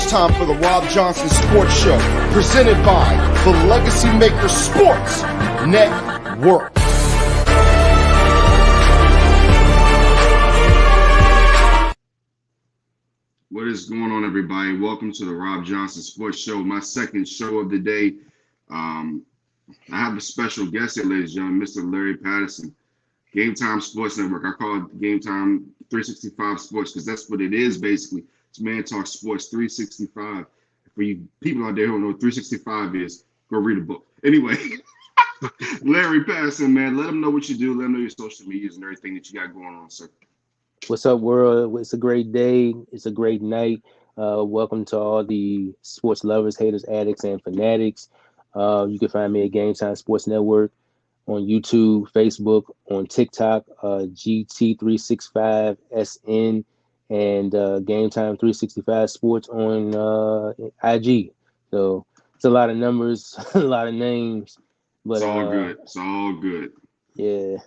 it's time for the Rob Johnson Sports Show, presented by the Legacy Maker Sports Network. What is going on, everybody? Welcome to the Rob Johnson Sports Show, my second show of the day. I have a special guest here, ladies and gentlemen, Mr. Larry Patterson, Game Time Sports Network. I call it Game Time 365 Sports because that's what it is, basically. It's Man Talk Sports 365. For you people out there who don't know what 365 is, go read a book. Anyway, Larry Patterson, man, let them know what you do. Let them know your social medias and everything that you got going on, sir. What's up, world? It's a great day. It's a great night. Welcome to all the sports lovers, haters, addicts, and fanatics. You can find me at Game Time Sports Network on YouTube, Facebook, on TikTok, GT365SN, and Game Time 365 Sports on IG. So it's a lot of numbers, a lot of names. But it's all good. It's all good. Yeah.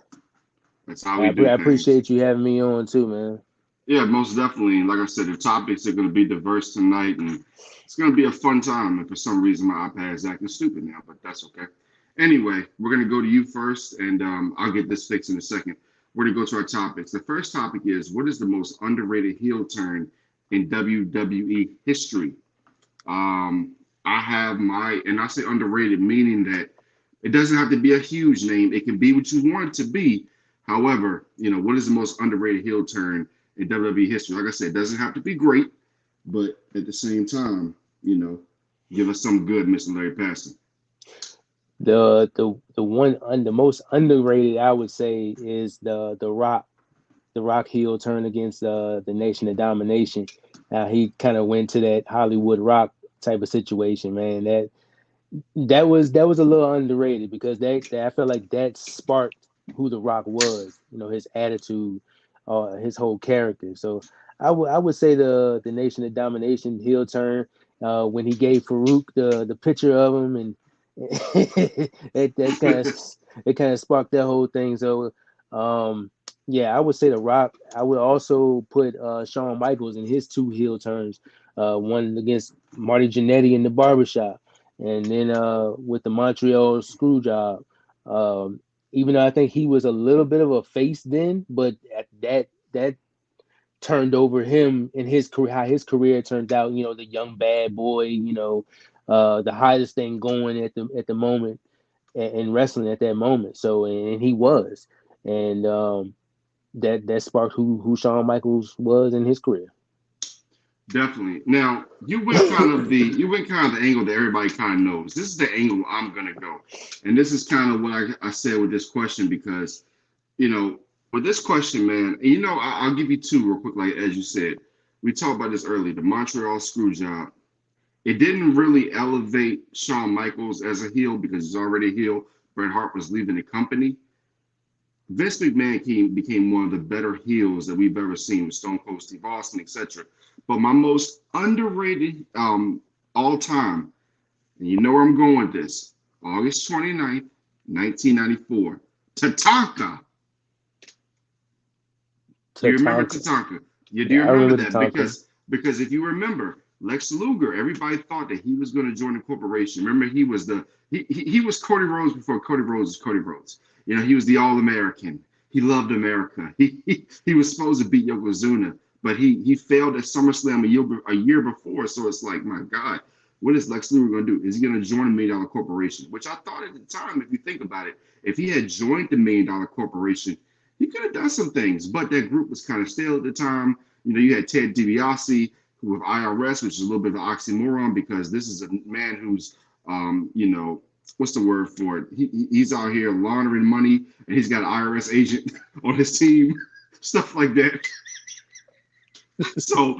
That's how we do I things. appreciate you having me on too, man. Yeah, most definitely. And like I said, the topics are going to be diverse tonight, and it's going to be a fun time. And for some reason, my iPad is acting stupid now, but that's okay. Anyway, we're going to go to you first, and I'll get this fixed in a second. We're going to go to our topics. The first topic is, what is the most underrated heel turn in WWE history? I have and I say underrated, meaning that it doesn't have to be a huge name. It can be what you want it to be. However, what is the most underrated heel turn in WWE history? Like I said, it doesn't have to be great, but at the same time, give us some good, Mr. Larry Patterson. The most underrated, I would say, is the Rock heel turn against the Nation of Domination. Now he kind of went to that Hollywood Rock type of situation, man. That was a little underrated because that I felt like that sparked who the Rock was, his attitude, his whole character. So I would say the Nation of Domination heel turn when he gave Farouk the picture of him, and it kind of sparked that whole thing. So yeah, I would say the Rock. I would also put Shawn Michaels in his two heel turns, one against Marty Jannetty in the barbershop, and then with the Montreal screw job. Even though I think he was a little bit of a face then, but that turned over him in his career, how his career turned out. The young bad boy, the hottest thing going at the moment in wrestling at that moment. So and he was, and that sparked who Shawn Michaels was in his career. Definitely. Now you went kind of the angle that everybody kind of knows. This is the angle I'm gonna go, and this is kind of what I said with this question because, with this question, man, and I'll give you two real quick. Like as you said, we talked about this earlier. The Montreal screw job. It didn't really elevate Shawn Michaels as a heel because he's already a heel. Bret Hart was leaving the company. Vince McMahon became one of the better heels that we've ever seen with Stone Cold Steve Austin, etc. But my most underrated all time, and you know where I'm going with this, August 29th, 1994, Tatanka. Do you remember Tatanka? Do you remember that? Because if you remember, Lex Luger, everybody thought that he was going to join the corporation. Remember, he was he was Cody Rhodes before Cody Rhodes was Cody Rhodes. He was the All-American. He loved America. He was supposed to beat Yokozuna, but he failed at SummerSlam a year before. So it's like, my God, what is Lex Luger going to do? Is he going to join a $1 million corporation? Which I thought at the time, if you think about it, if he had joined the $1 million corporation, he could have done some things. But that group was kind of stale at the time. You had Ted DiBiase with IRS, which is a little bit of an oxymoron because this is a man who's, what's the word for it? He's out here laundering money, and he's got an IRS agent on his team, stuff like that. So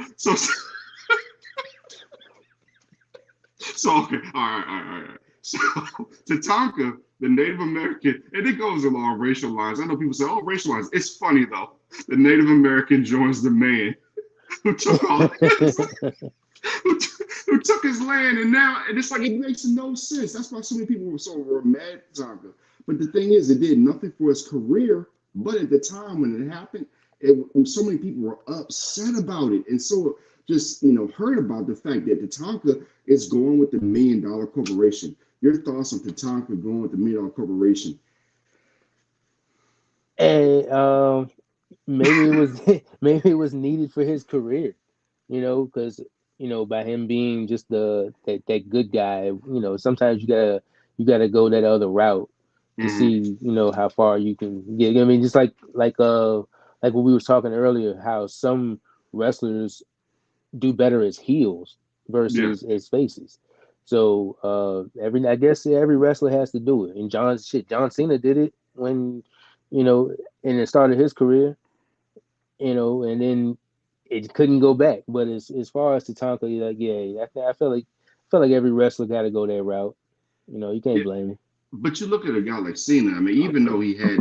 okay, all right. So Tatanka, the Native American, and it goes along racial lines. I know people say, "Oh, racial lines." It's funny though. The Native American joins the man who took all who took his land, and it's like it makes no sense. That's why so many people were mad at Tatanka. But the thing is, it did nothing for his career. But at the time when it happened, so many people were upset about it, and so just heard about the fact that Tatanka is going with the $1 million corporation. Your thoughts on Tatanka going with the $1 million corporation? And maybe it was maybe it was needed for his career, because by him being just that good guy, sometimes you gotta go that other route to see how far you can get. I mean, just like what we was talking earlier, how some wrestlers do better as heels versus as faces. So I guess every wrestler has to do it. And John Cena did it when in the start of his career, and then it couldn't go back. But as far as Tatanka, I feel like every wrestler got to go that route. You can't blame him. But you look at a guy like Cena. I mean, even though he had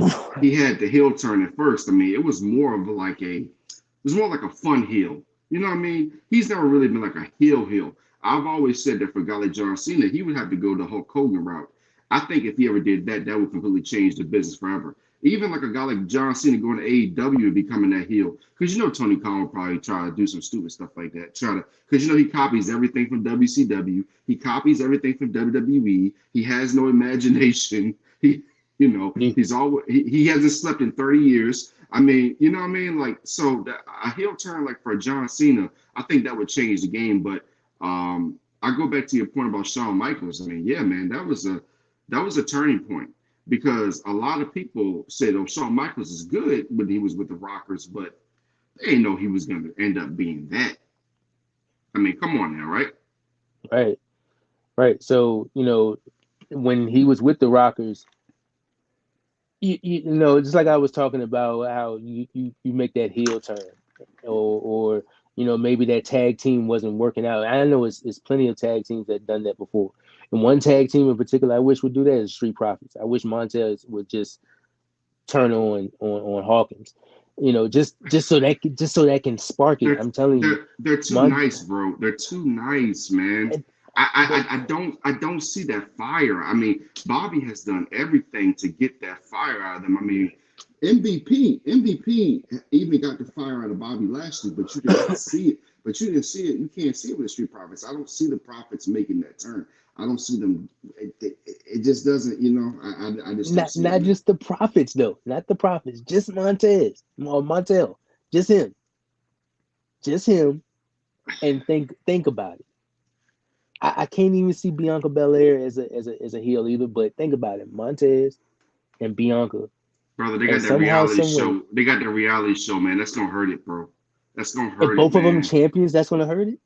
the heel turn at first, I mean, it was more like a fun heel. You know what I mean? He's never really been like a heel. I've always said that for a guy like John Cena, he would have to go the Hulk Hogan route. I think if he ever did that, that would completely change the business forever. Even like a guy like John Cena going to AEW and becoming that heel. Because Tony Khan will probably try to do some stupid stuff like that. Because he copies everything from WCW. He copies everything from WWE. He has no imagination. He's always he hasn't slept in 30 years. I mean, you know what I mean? Like, so a heel turn like for John Cena, I think that would change the game. But I go back to your point about Shawn Michaels. I mean, yeah, man, that was a turning point. Because a lot of people said, "Oh, Shawn Michaels is good," when he was with the Rockers, but they didn't know he was going to end up being that. I mean, come on now, right? Right. So when he was with the Rockers, just like I was talking about how you make that heel turn, or maybe that tag team wasn't working out. I know it's plenty of tag teams that done that before. And one tag team in particular I wish would do that is Street Profits. I wish Montez would just turn on Hawkins. Just so that can spark it. I'm telling you, they're too nice, bro. They're too nice, man. I don't see that fire. I mean, Bobby has done everything to get that fire out of them. I mean, MVP even got the fire out of Bobby Lashley, but you didn't see it. You can't see it with the Street Profits. I don't see the Profits making that turn. I don't see them. It just doesn't. I just don't see not just the Profits though. Not the Profits. Just Montez or Montel. Just him. And think about it. I can't even see Bianca Belair as a heel either. But think about it, Montez and Bianca. Brother, they got that reality show. They got that reality show, man. That's gonna hurt it, bro. That's gonna hurt it. If both of them champions, that's gonna hurt it.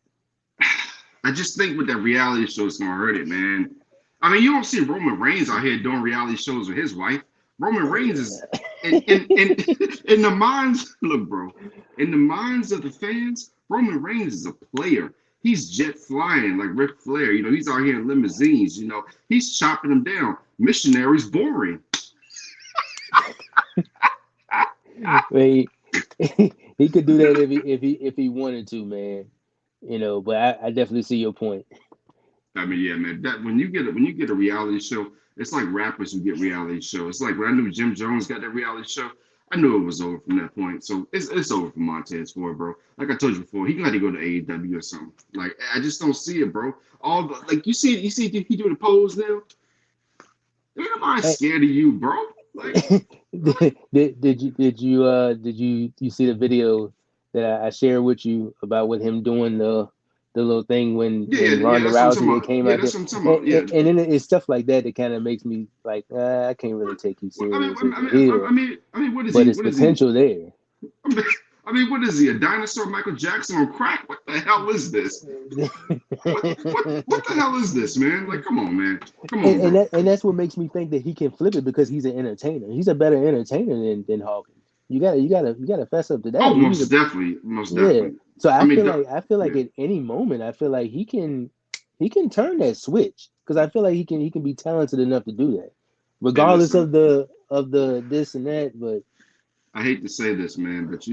I just think with that reality show, it's gonna hurt it, man. I mean, you don't see Roman Reigns out here doing reality shows with his wife. Roman Reigns is in the minds. Look, bro, in the minds of the fans, Roman Reigns is a player. He's jet flying like Ric Flair. He's out here in limousines. He's chopping them down. Missionary's boring. He could do that if he wanted to, man. But I definitely see your point. I mean, yeah, man. That when you get a reality show, it's like rappers who get reality show. It's like when I knew Jim Jones got that reality show, I knew it was over from that point. So it's over for Montez Ford, bro. Like I told you before, he got to go to AEW or something. Like I just don't see it, bro. You see he do the pose now. Ain't nobody scared of you, bro. Like, did you see the video that I shared with you about with him doing the little thing when Ronda Rousey came out there? And then it's stuff like that that kind of makes me like, I can't really take you serious. I mean, what is but it's potential there. I mean, what is he? A dinosaur Michael Jackson on crack? What the hell is this? what the hell is this, man? Like, come on, man. Come on. And that's what makes me think that he can flip it because he's an entertainer. He's a better entertainer than Hawkins. You gotta fess up to that. Oh, most definitely. Yeah. So I feel like at any moment, I feel like he can turn that switch because I feel like he can be talented enough to do that, regardless of the this and that. But I hate to say this, man, but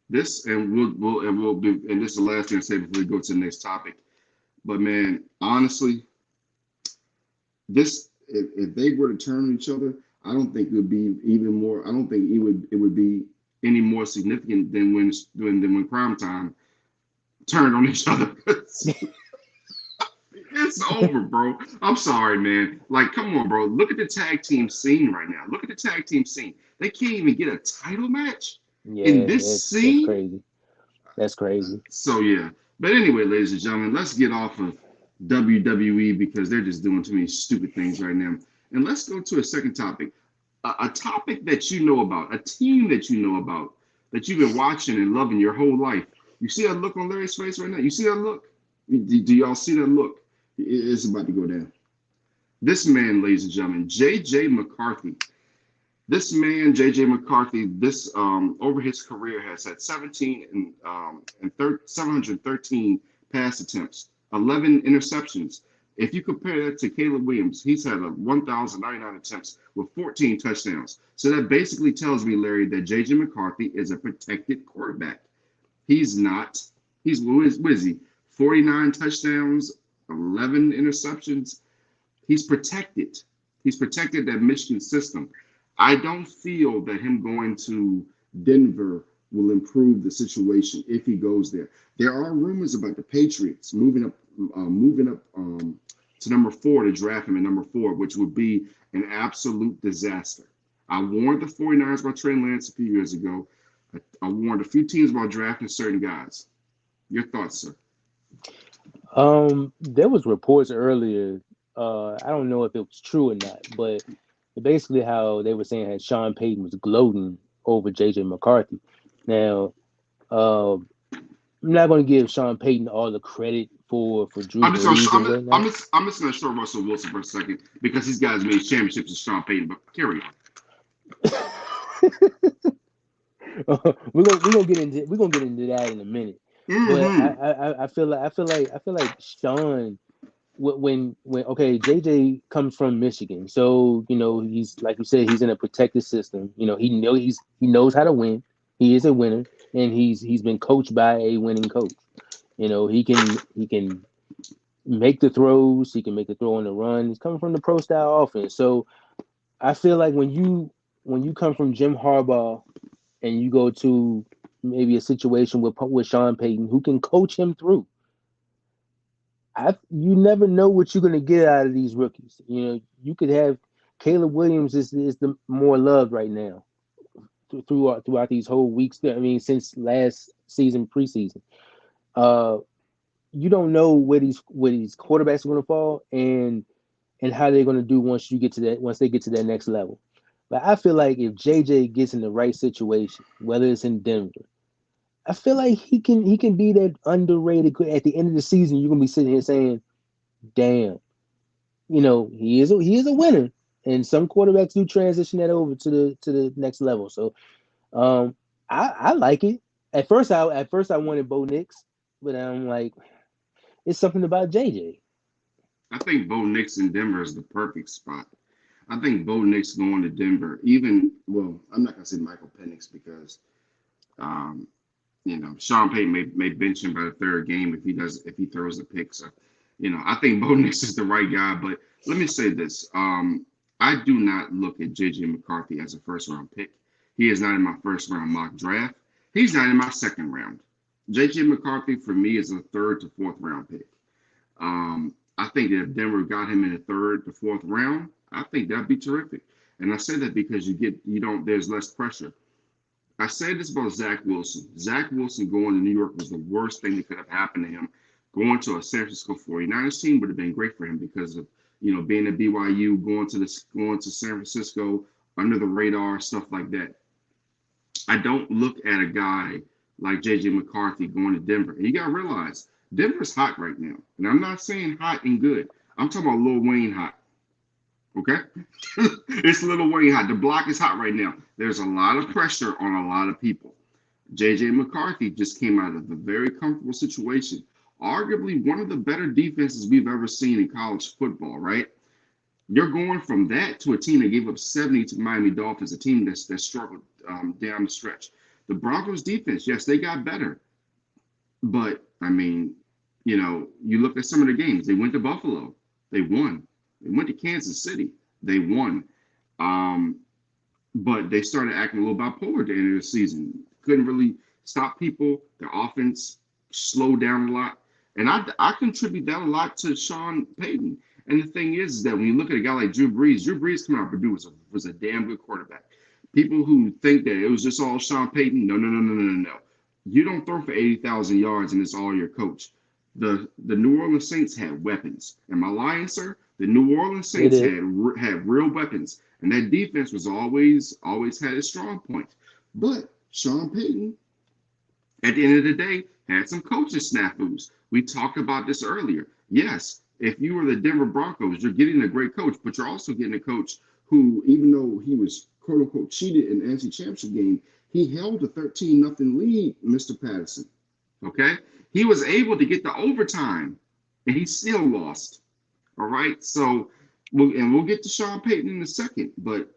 this, and we'll be, and this is the last thing I say before we go to the next topic. But man, honestly, this if they were to turn on each other, I don't think it would be even more. I don't think it would be any more significant than when Prime Time turned on each other. It's over, bro. I'm sorry, man. Like, come on, bro. Look at the tag team scene right now. Look at the tag team scene. They can't even get a title match in Yeah, this that's scene. crazy. That's crazy. So yeah. But anyway, ladies and gentlemen, let's get off of WWE because they're just doing too many stupid things right now. And let's go to a second topic. A topic that you know about, a team that you know about, that you've been watching and loving your whole life. You see that look on Larry's face right now? You see that look? Do y'all see that look? It's about to go down. This man, ladies and gentlemen, J.J. McCarthy. This man, J.J. McCarthy, this over his career has had 713 pass attempts, 11 interceptions. If you compare that to Caleb Williams, he's had 1,099 attempts with 14 touchdowns. So that basically tells me, Larry, that J.J. McCarthy is a protected quarterback. He's not. What is he? 49 touchdowns, 11 interceptions. He's protected. He's protected that Michigan system. I don't feel that him going to Denver will improve the situation if he goes there. There are rumors about the Patriots moving up to number 4 to draft him at number 4, which would be an absolute disaster. I warned the 49ers about Trey Lance a few years ago. I warned a few teams about drafting certain guys. Your thoughts, sir? There was reports earlier. I don't know if it was true or not, but basically how they were saying that Sean Payton was gloating over JJ McCarthy. Now, I'm not going to give Sean Payton all the credit for Drew Brees and whatnot. I'm just going to show Russell Wilson for a second because these guys made championships with Sean Payton. But carry on. we're gonna get into that in a minute. Mm-hmm. But I feel like Sean, when okay, JJ comes from Michigan, so he's, like you said, he's in a protected system. He knows how to win. He is a winner, and he's been coached by a winning coach. He can make the throws. He can make the throw on the run. He's coming from the pro style offense. So I feel like when you come from Jim Harbaugh and you go to maybe a situation with Sean Payton, who can coach him through, you never know what you're going to get out of these rookies. You could have Caleb Williams is the more loved right now throughout these whole weeks. I mean, since last season, preseason. You don't know where these quarterbacks are going to fall and how they're going to do once they get to that next level. But I feel like if JJ gets in the right situation, whether it's in Denver, I feel like he can be that underrated. At the end of the season, you're gonna be sitting here saying, "Damn, he is a winner." And some quarterbacks do transition that over to the next level. So, I like it. At first I wanted Bo Nix, but I'm like, it's something about JJ. I think Bo Nix in Denver is the perfect spot. I think Bo Nix going to Denver, I'm not gonna say Michael Penix because Sean Payton may bench him by the third game if he throws a pick. So, I think Bo Nix is the right guy. But let me say this: I do not look at JJ McCarthy as a first round pick. He is not in my first round mock draft. He's not in my second round. JJ McCarthy for me is a third to fourth round pick. I think that if Denver got him in the third to fourth round, I think that'd be terrific. And I say that because there's less pressure. I say this about Zach Wilson. Zach Wilson going to New York was the worst thing that could have happened to him. Going to a San Francisco 49ers team would have been great for him because of, being at BYU, going to San Francisco under the radar, stuff like that. I don't look at a guy like JJ McCarthy going to Denver. And you got to realize Denver's hot right now. And I'm not saying hot and good. I'm talking about Lil Wayne hot. Okay? It's Lil Wayne hot. The block is hot right now. There's a lot of pressure on a lot of people. JJ McCarthy just came out of a very comfortable situation. Arguably one of the better defenses we've ever seen in college football, right? You're going from that to a team that gave up 70 to Miami Dolphins, a team that struggled down the stretch. The Broncos defense, yes, they got better. But, I mean, you look at some of the games. They went to Buffalo. They won. They went to Kansas City. They won. But they started acting a little bipolar at the end of the season. Couldn't really stop people. Their offense slow down a lot. And I contribute that a lot to Sean Payton. And the thing is that when you look at a guy like Drew Brees coming out of Purdue was a damn good quarterback. People who think that it was just all Sean Payton, no. You don't throw for 80,000 yards and it's all your coach. The New Orleans Saints had weapons. Am I lying, sir? The New Orleans Saints had real weapons, and that defense was always had its strong points. But Sean Payton, at the end of the day, had some coaching snafus. We talked about this earlier. Yes, if you were the Denver Broncos, you're getting a great coach, but you're also getting a coach who, even though he was quote unquote cheated in the NFC Championship game, he held a 13-0 lead, Mr. Patterson. Okay? He was able to get to overtime, and he still lost. All right? So, we'll get to Sean Payton in a second, but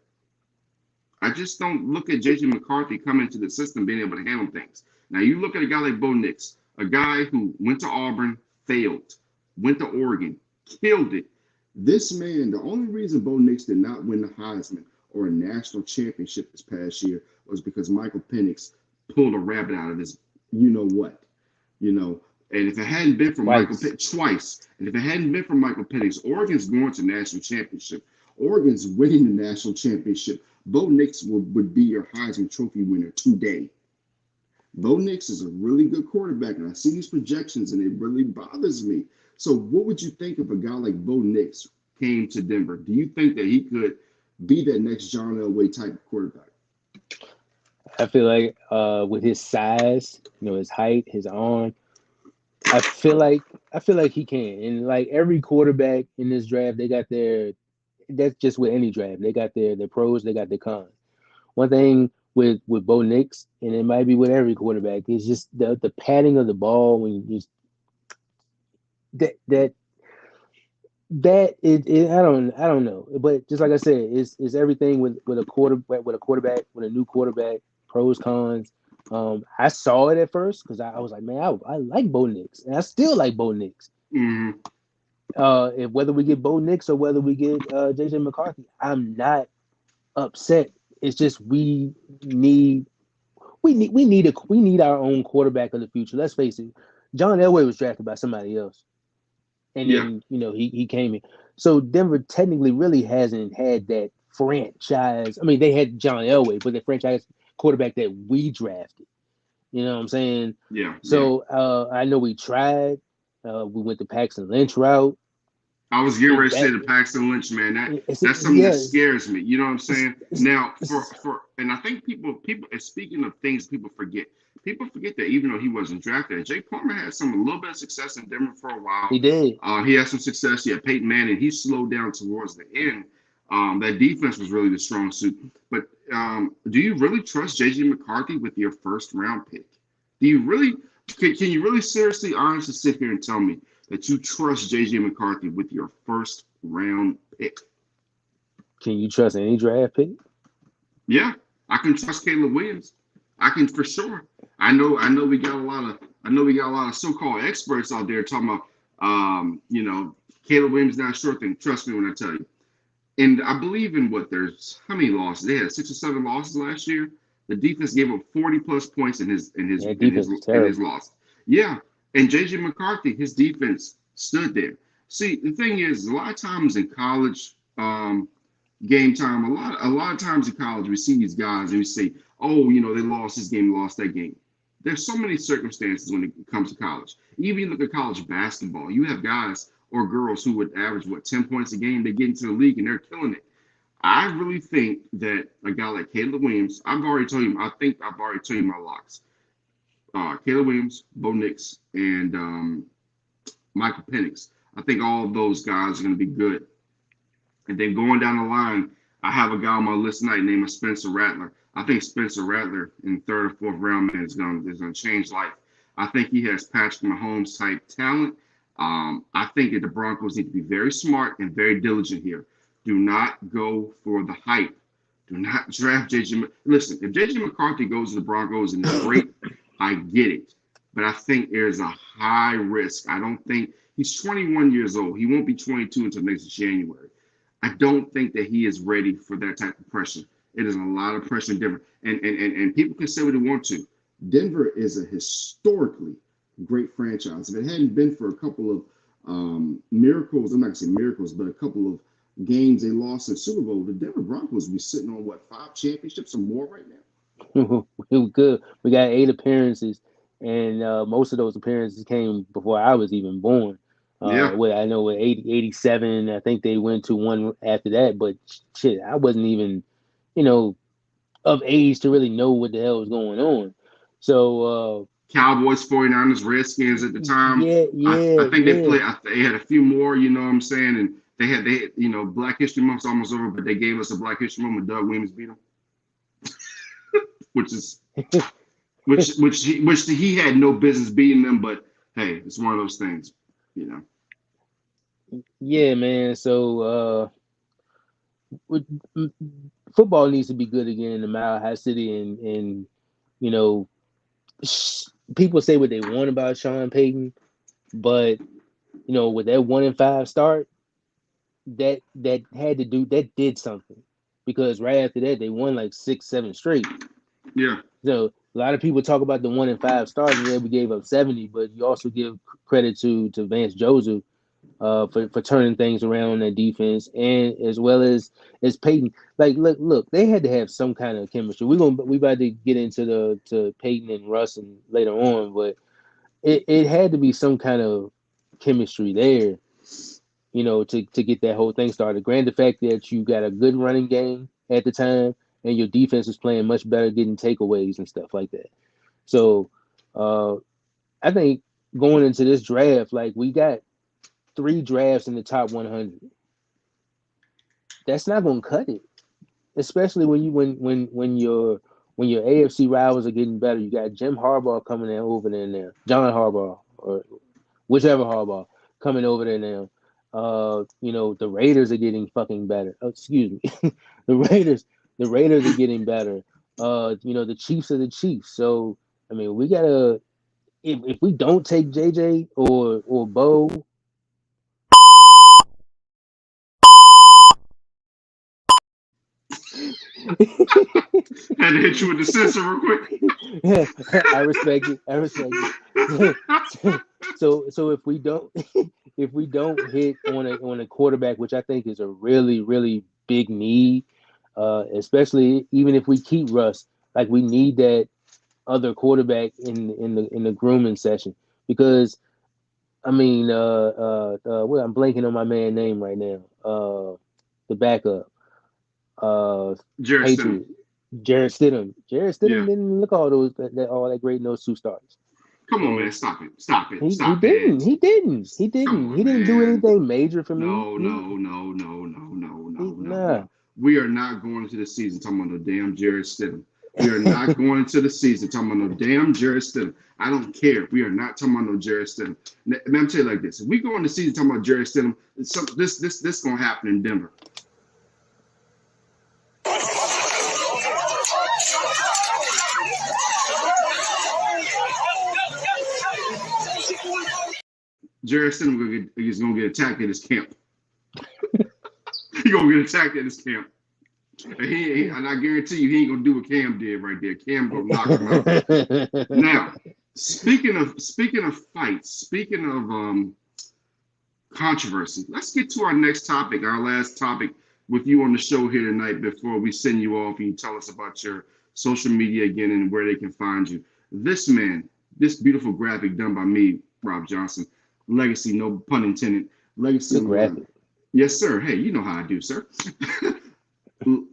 I just don't look at J.J. McCarthy coming into the system being able to handle things. Now, you look at a guy like Bo Nix, a guy who went to Auburn, failed, went to Oregon, killed it. This man, the only reason Bo Nix did not win the Heisman or a national championship this past year was because Michael Penix pulled a rabbit out of his you-know-what. And if it hadn't been for Michael Penix, twice, and if it hadn't been for Michael Penix, Oregon's going to national championship. Oregon's winning the national championship. Bo Nix would be your Heisman Trophy winner today. Bo Nix is a really good quarterback, and I see these projections, and it really bothers me. So what would you think if a guy like Bo Nix came to Denver? Do you think that he could be that next John Elway type of quarterback? I feel like with his size, his height, his arm, I feel like he can. And like every quarterback in this draft, they got that's just with any draft. They got their pros, they got their cons. One thing with Bo Nix, and it might be with every quarterback, is just the padding of the ball when you just that I don't know. But just like I said, it's everything with a quarterback, with a new quarterback, pros, cons. I saw it at first because I was like, man, I like Bo Nix, and I still like Bo Nix. Mm-hmm. If whether we get Bo Nix or whether we get J.J. McCarthy, I'm not upset. It's just we need our own quarterback of the future. Let's face it, John Elway was drafted by somebody else, and then he came in. So Denver technically really hasn't had that franchise. I mean, they had John Elway, but the franchise quarterback that we drafted. You know what I'm saying? Yeah. So I know we tried. We went the Paxton Lynch route. I was getting ready to say the Paxton Lynch, man. That's something that scares me. You know what I'm saying? Now, and I think people, speaking of things people forget that even though he wasn't drafted, Jake Plummer had a little bit of success in Denver for a while. He did. He had some success. Yeah, Peyton Manning, he slowed down towards the end. That defense was really the strong suit. But do you really trust J.J. McCarthy with your first round pick? Do you really? Can you really seriously, honestly sit here and tell me that you trust J.J. McCarthy with your first round pick? Can you trust any draft pick? Yeah, I can trust Caleb Williams. I can for sure. I know we got a lot of so-called experts out there talking about Caleb Williams not a sure thing. Trust me when I tell you. And I believe in there's how many losses? They had 6 or 7 losses last year. The defense gave up 40+ points in his loss. Yeah. And J.J. McCarthy, his defense stood there. See, the thing is, a lot of times in college game time, a lot of times in college, we see these guys and we say, oh, they lost this game, lost that game. There's so many circumstances when it comes to college. Even look at college basketball. You have guys or girls who would average, 10 points a game. They get into the league and they're killing it. I really think that a guy like Caleb Williams, I've already told you my locks. Caleb Williams, Bo Nix, and Michael Penix. I think all of those guys are going to be good. And then going down the line, I have a guy on my list tonight named Spencer Rattler. I think Spencer Rattler in the 3rd or 4th round, man, is going to change life. I think he has Patrick Mahomes type talent. I think that the Broncos need to be very smart and very diligent here. Do not go for the hype. Do not draft J.J. Listen, if J.J. McCarthy goes to the Broncos and it's great, I get it. But I think there's a high risk. I don't think he's 21 years old. He won't be 22 until next January. I don't think that he is ready for that type of pressure. It is a lot of pressure in Denver. And people can say what they want to. Denver is a historically great franchise. If it hadn't been for a couple of miracles, I'm not gonna say miracles, but a couple of games they lost in Super Bowl, the Denver Broncos would be sitting on what, 5 championships or more right now? We were good. We got 8 appearances, and most of those appearances came before I was even born. Yeah. I know with 87, I think they went to one after that, but shit, I wasn't even, you know, of age to really know what the hell was going on. So Cowboys, 49ers, Redskins at the time. yeah, I yeah, think they yeah. played. They had a few more. You know what I'm saying? And they Black History Month's almost over, but they gave us a Black History Month when Doug Williams beat them, which is which he had no business beating them. But hey, it's one of those things, you know. Yeah, man. So with- m- football needs to be good again in the Mile High City, and you know, people say what they want about Sean Payton, but with that 1-5 start, that did something, because right after that they won like 6-7 straight. Yeah. So a lot of people talk about the 1-5 start, and yeah, we gave up 70, but you also give credit to Vance Joseph for turning things around on that defense, and as well as Peyton. Like, look, they had to have some kind of chemistry. We about to get into to Peyton and Russ and later on, but it had to be some kind of chemistry there, to get that whole thing started. Granted, the fact that you got a good running game at the time, and your defense was playing much better, getting takeaways and stuff like that. So, I think going into this draft, like, we got 3 drafts in the top 100. That's not going to cut it, especially when your AFC rivals are getting better. You got Jim Harbaugh coming in over there now, John Harbaugh, or whichever Harbaugh, coming over there now. The Raiders are getting fucking better. Oh, excuse me, the Raiders are getting better. The Chiefs are the Chiefs. So I mean, we gotta, if we don't take JJ or Bo. Had to hit you with the sensor real quick. I respect it. I respect it. So if we don't hit on a quarterback, which I think is a really, really big need, especially even if we keep Russ, like, we need that other quarterback in the grooming session, because I mean, well, I'm blanking on my man's name right now. The backup, Jared Stidham. Patriot, Jarrett Stidham. Jarrett Stidham Yeah. didn't look all that great in those 2 starts. Come on, man. Stop it. Stop it. He Stop didn't. it. He didn't. He Come didn't. He on, didn't do man. anything major for me. No, no, no, no, no, no, no, no, Nah. no. We are not going into the season talking about no damn Jared Stidham. We are not going into the season talking about no damn Jared Stidham. I don't care. We are not talking about no Jared Stidham. Let me tell you like this: if we go into the season talking about Jared Stidham, this gonna happen in Denver. Jared Stidham is gonna get attacked at his camp. He's gonna get attacked at his camp. And I guarantee you, he ain't gonna do what Cam did right there. Cam gonna knock him out. Now, speaking of fights, speaking of controversy, let's get to our next topic, our last topic with you on the show here tonight. Before we send you off and you tell us about your social media again and where they can find you. This man, this beautiful graphic done by me, Rob Johnson, legacy, no pun intended, legacy. Graphic. Yes, sir. Hey, you know how I do, sir.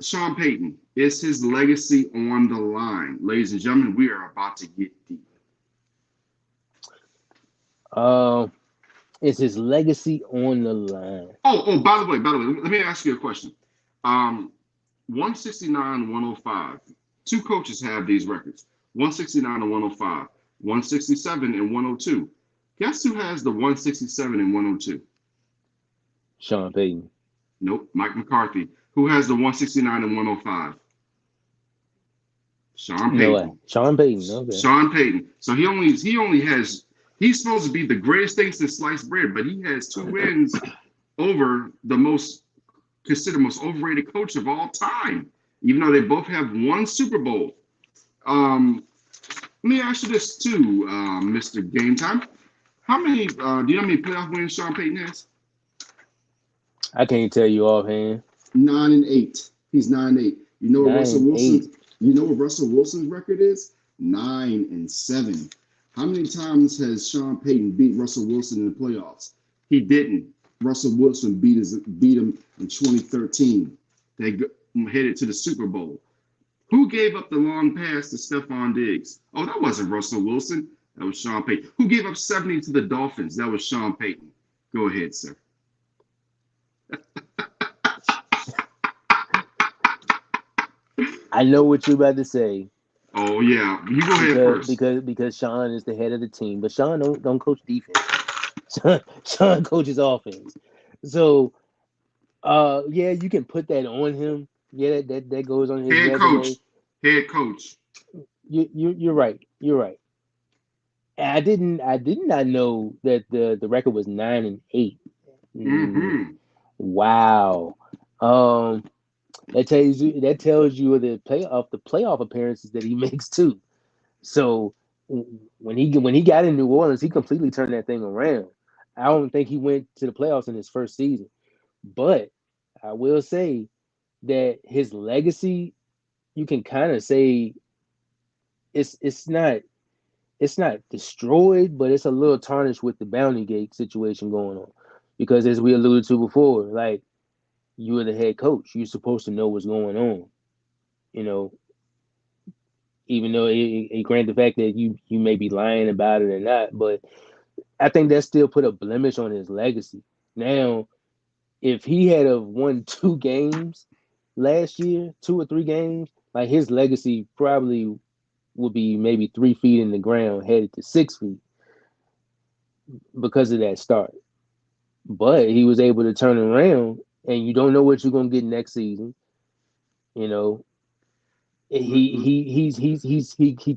Sean Payton, is his legacy on the line? Ladies and gentlemen, we are about to get deep. Is his legacy on the line? Oh, by the way, let me ask you a question. 169 and 105. 2 coaches have these records. 169 and 105. 167 and 102. Guess who has the 167 and 102? Sean Payton. Nope, Mike McCarthy. Who has the 169 and 105? Sean Payton. No, Sean Payton. Okay. Sean Payton. So he only has. He's supposed to be the greatest thing since sliced bread, but he has 2 wins over the considered most overrated coach of all time. Even though they both have 1 Super Bowl. Let me ask you this too, Mr. Game Time. How many? Do you know how many playoff wins Sean Payton has? I can't tell you offhand. 9-8. He's 9-8. You know what Nine Russell and Wilson's? eight. You know what Russell Wilson's record is? 9-7. How many times has Sean Payton beat Russell Wilson in the playoffs? He didn't. Russell Wilson beat him in 2013. They headed to the Super Bowl. Who gave up the long pass to Stephon Diggs? Oh, that wasn't Russell Wilson. That was Sean Payton. Who gave up 70 to the Dolphins? That was Sean Payton. Go ahead, sir. I know what you're about to say. Oh yeah, you go ahead first. Because Sean is the head of the team, but Sean don't coach defense. Sean coaches offense. So, yeah, you can put that on him. Yeah, that goes on his resume. Head coach. You're right. You're right. And I did not know that the record was 9-8. Mm-hmm. Wow. That tells you the playoff appearances that he makes too. So when he got in New Orleans, he completely turned that thing around. I don't think he went to the playoffs in his first season, but I will say that his legacy, you can kind of say it's not destroyed, but it's a little tarnished with the Bounty Gate situation going on. Because as we alluded to before, like, you are the head coach, you're supposed to know what's going on. You know, even though it grant the fact that you may be lying about it or not, but I think that still put a blemish on his legacy. Now, if he had have won 2 games last year, 2 or 3 games, like, his legacy probably would be maybe 3 feet in the ground, headed to 6 feet because of that start. But he was able to turn around, and you don't know what you're gonna get next season. You know, he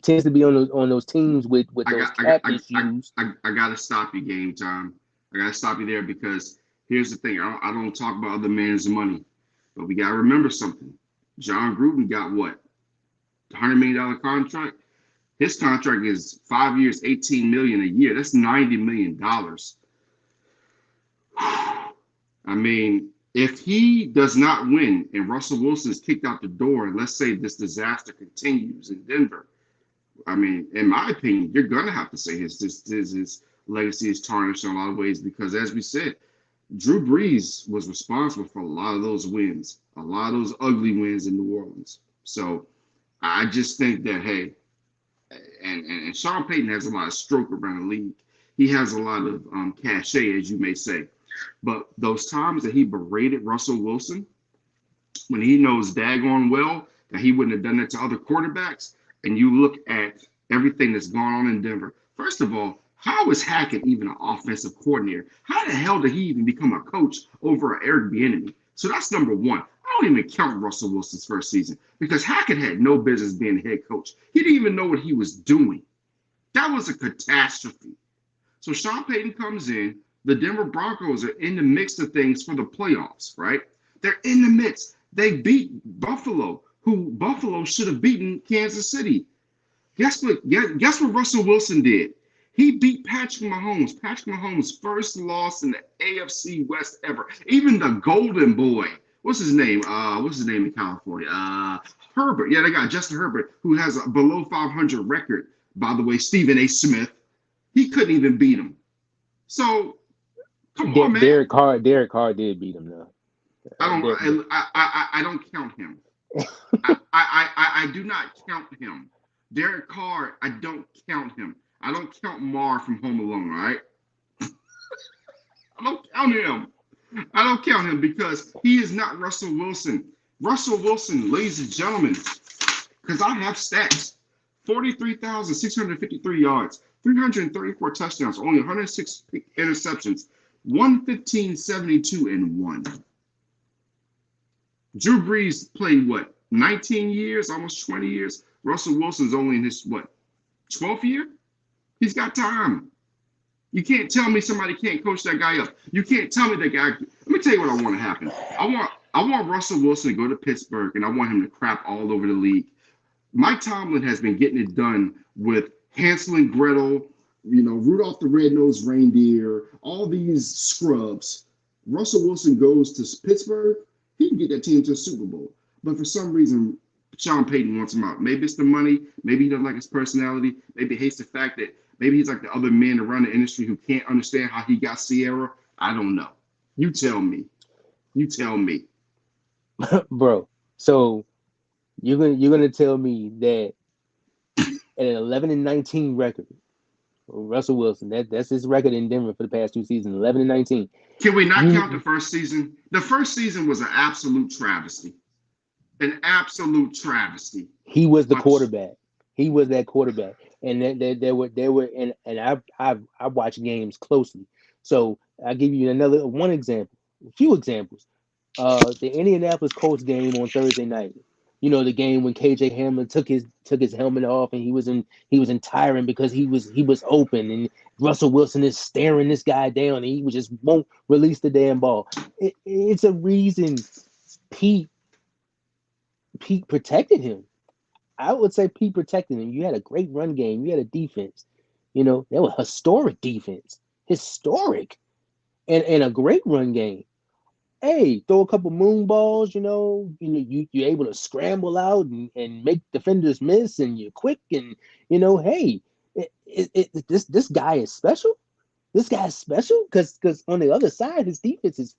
tends to be on those teams with those cap issues. I gotta stop you, Game Time. I gotta stop you there because here's the thing. I don't talk about other man's money, but we gotta remember something. John Gruden got what? $100 million contract. His contract is 5 years, $18 million a year. That's $90 million. I mean, if he does not win and Russell Wilson is kicked out the door, and let's say this disaster continues in Denver, I mean, in my opinion, you're gonna have to say his legacy is tarnished in a lot of ways because, as we said, Drew Brees was responsible for a lot of those wins, a lot of those ugly wins in New Orleans. So I just think that, hey, and Sean Payton has a lot of stroke around the league. He has a lot of cachet, as you may say. But those times that he berated Russell Wilson, when he knows daggone well that he wouldn't have done that to other quarterbacks, and you look at everything that's gone on in Denver, first of all, how is Hackett even an offensive coordinator? How the hell did he even become a coach over Eric Bieniemy? So that's number one. I don't even count Russell Wilson's first season because Hackett had no business being the head coach. He didn't even know what he was doing. That was a catastrophe. So Sean Payton comes in. The Denver Broncos are in the mix of things for the playoffs, right? They're in the mix. They beat Buffalo, who Buffalo should have beaten Kansas City. Guess what Russell Wilson did? He beat Patrick Mahomes. Patrick Mahomes' first loss in the AFC West ever. Even the Golden Boy. What's his name? What's his name in California? Herbert. Yeah, they got Justin Herbert, who has a below 500 record. By the way, Stephen A. Smith. He couldn't even beat him. So, come on, man. Derek Carr did beat him, though. I don't count him. I do not count him. Derek Carr, I don't count him. I don't count Marr from Home Alone, all right? I don't count him because he is not Russell Wilson. Russell Wilson, ladies and gentlemen, because I have stats. 43,653 yards, 334 touchdowns, only 106 interceptions, 115-72-1. Drew Brees played what, 19 years, almost 20 years? Russell Wilson's only in his, 12th year? He's got time. You can't tell me somebody can't coach that guy up. You can't tell me that guy. Let me tell you what I want to happen. I want Russell Wilson to go to Pittsburgh, and I want him to crap all over the league. Mike Tomlin has been getting it done with Hansel and Gretel, Rudolph the Red-Nosed Reindeer, all these scrubs. Russell Wilson goes to Pittsburgh, he can get that team to a Super Bowl. But for some reason, Sean Payton wants him out. Maybe it's the money. Maybe he doesn't like his personality. Maybe he hates the fact that maybe he's like the other men around the industry who can't understand how he got Sierra. I don't know. You tell me. You tell me. Bro, so you're gonna tell me that at an 11-19 record, Russell Wilson, that's his record in Denver for the past 2 seasons, 11-19. Can we not count the first season? The first season was an absolute travesty. An absolute travesty. He was the quarterback. He was that quarterback, and there were, and I've watched games closely. So I'll give you one example, a few examples. The Indianapolis Colts game on Thursday night. The game when KJ Hamler took his helmet off and he was in Tyron because he was open, and Russell Wilson is staring this guy down and he just won't release the damn ball. It's a reason Pete protected him. I would say Pete protected him. You had a great run game. You had a defense. They were historic defense. Historic. And a great run game. Hey, throw a couple moon balls, you're able to scramble out and make defenders miss, and you're quick, and hey, this guy is special. This guy is special because on the other side, his defense is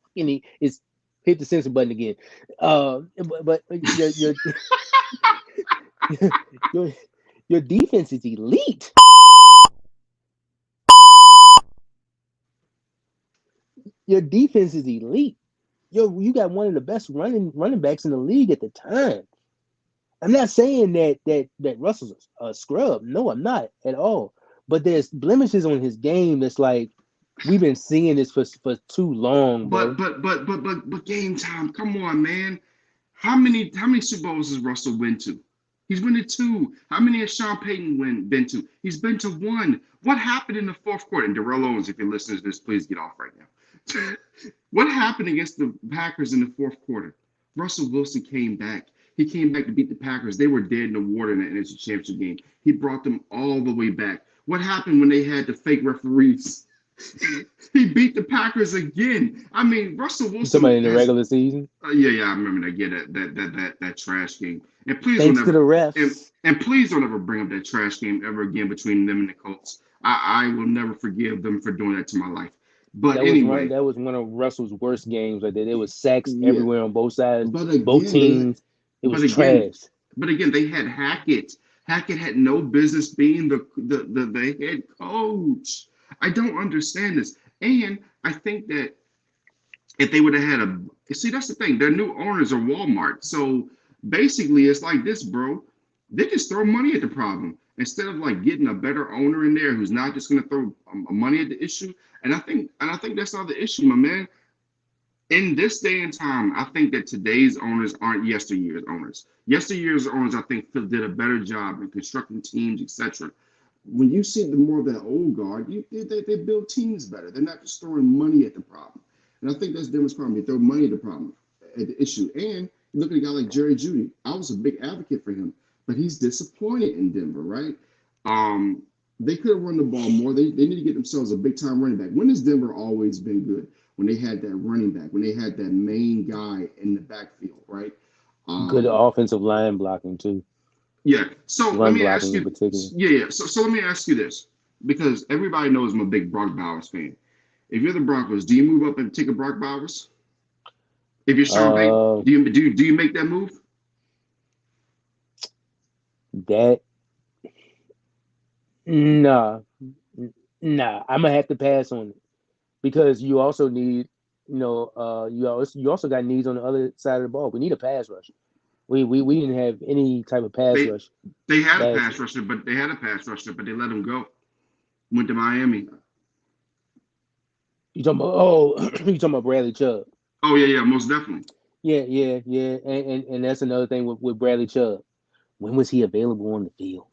hit the censor button again. But your defense is elite. Your defense is elite. You got one of the best running backs in the league at the time. I'm not saying that Russell's a scrub. No, I'm not at all. But there's blemishes on his game that's like we've been seeing this for too long. Bro. But game time. Come on, man. How many Super Bowls has Russell win to? He's been to 2. How many has Sean Payton been to? He's been to 1. What happened in the fourth quarter? And Darrell Owens, if you're listening to this, please get off right now. What happened against the Packers in the fourth quarter? Russell Wilson came back. He came back to beat the Packers. They were dead in the water in the NFC Championship game. He brought them all the way back. What happened when they had the fake referees? He beat the Packers again. I mean, Russell Wilson. Somebody in the regular season? Yeah, I remember that. Yeah, that trash game. And please thanks to the refs. And please don't ever bring up that trash game ever again between them and the Colts. I will never forgive them for doing that to my life. But anyway, that was one of Russell's worst games. Like that, there was sacks everywhere on both sides, both teams. It was trash. But again, they had Hackett. Hackett had no business being the head coach. I don't understand this, and I think that if they would have had that's the thing. Their new owners are Walmart, so basically it's like this, bro. They just throw money at the problem instead of like getting a better owner in there who's not just going to throw money at the issue. And I think that's not the issue, my man. In this day and time, I think that today's owners aren't yesteryear's owners. Yesteryear's owners, I think, did a better job in constructing teams, etc. When you see the more of that old guard, they build teams better. They're not just throwing money at the problem. And I think that's Denver's problem. They throw money at the problem, at the issue. And look at a guy like Jerry Jeudy. I was a big advocate for him, but he's disappointed in Denver, right? They could have run the ball more. They need to get themselves a big-time running back. When has Denver always been good? When they had that running back, when they had that main guy in the backfield, right? Good offensive line blocking, too. Yeah. So let me ask you. Yeah. So let me ask you this, because everybody knows I'm a big Brock Bowers fan. If you're the Broncos, do you move up and take a Brock Bowers? If you're Sean Payton, do you make that move? Nah, I'm gonna have to pass on it because you also need, you also got needs on the other side of the ball. We need a pass rush. We didn't have any type of pass rush. They had a pass rusher, but they let him go. Went to Miami. You talking about Bradley Chubb? Oh yeah, most definitely. Yeah, and that's another thing with Bradley Chubb. When was he available on the field?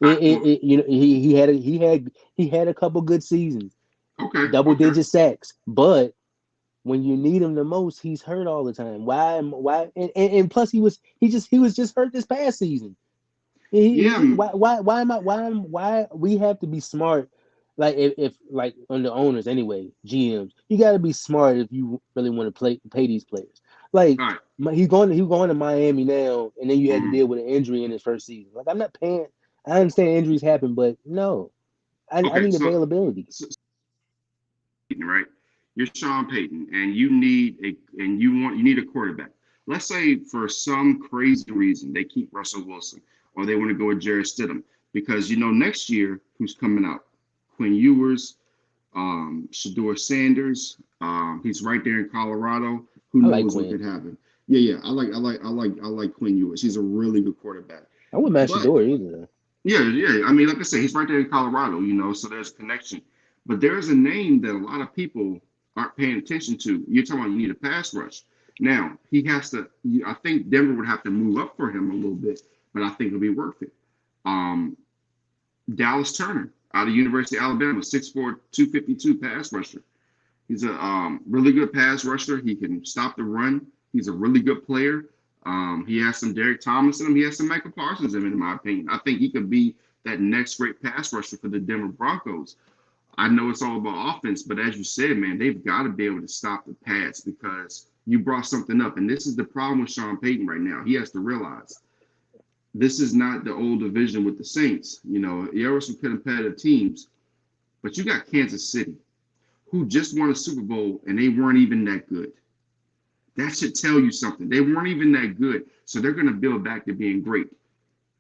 He had a couple good seasons. Okay. Double-digit sacks, but when you need him the most, he's hurt all the time. Why? And plus he was just hurt this past season. Yeah, Why we have to be smart? Like if like on the owners anyway, GMs, you got to be smart if you really want to pay these players. Like all right. he's going to Miami now, and then you had to Mhm. deal with an injury in his first season. Like I'm not paying. I understand injuries happen, but no, I Okay, need availability. so right? You're Sean Payton, and you need a quarterback. Let's say for some crazy reason they keep Russell Wilson, or they want to go with Jarrett Stidham, because next year who's coming out? Quinn Ewers, Shador Sanders. He's right there in Colorado. Who I like knows what Quinn. could happen? Yeah. I like Quinn Ewers. He's a really good quarterback. I wouldn't match the But door either. yeah. I mean, like I said, he's right there in Colorado, so there's a connection. But there's a name that a lot of people aren't paying attention to. You're talking about you need a pass rush. Now, he has to, I think Denver would have to move up for him a little bit, but I think it'll be worth it. Um, Dallas Turner out of University of Alabama, 6'4", 252 pass rusher. He's a really good pass rusher. He can stop the run. He's a really good player. He has some Derek Thomas in him. He has some Michael Parsons in him, in my opinion. I think he could be that next great pass rusher for the Denver Broncos. I know it's all about offense, but as you said, man, they've got to be able to stop the pass because you brought something up. And this is the problem with Sean Payton right now. He has to realize this is not the old division with the Saints. There were some competitive teams, but you got Kansas City, who just won a Super Bowl, and they weren't even that good. That should tell you something. They weren't even that good, so they're going to build back to being great.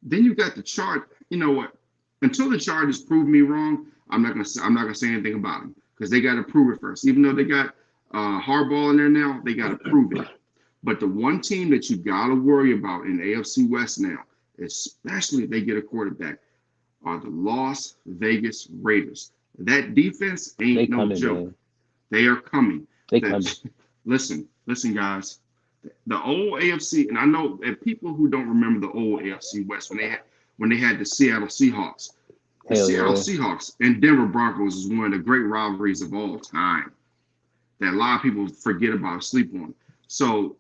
Then you got the chart. You know what? Until the Chargers prove me wrong, I'm not gonna say anything about them because they got to prove it first. Even though they got Harbaugh in there now, they got to prove it. But the one team that you got to worry about in the AFC West now, especially if they get a quarterback, are the Las Vegas Raiders. That defense They ain't no coming, joke. man. They are coming. They coming. Listen, guys. The old AFC, and I know people who don't remember the old AFC West when they had the Seattle Seahawks. The Hell Seattle yeah. Seahawks and Denver Broncos is one of the great rivalries of all time that a lot of people forget about, sleep on. So,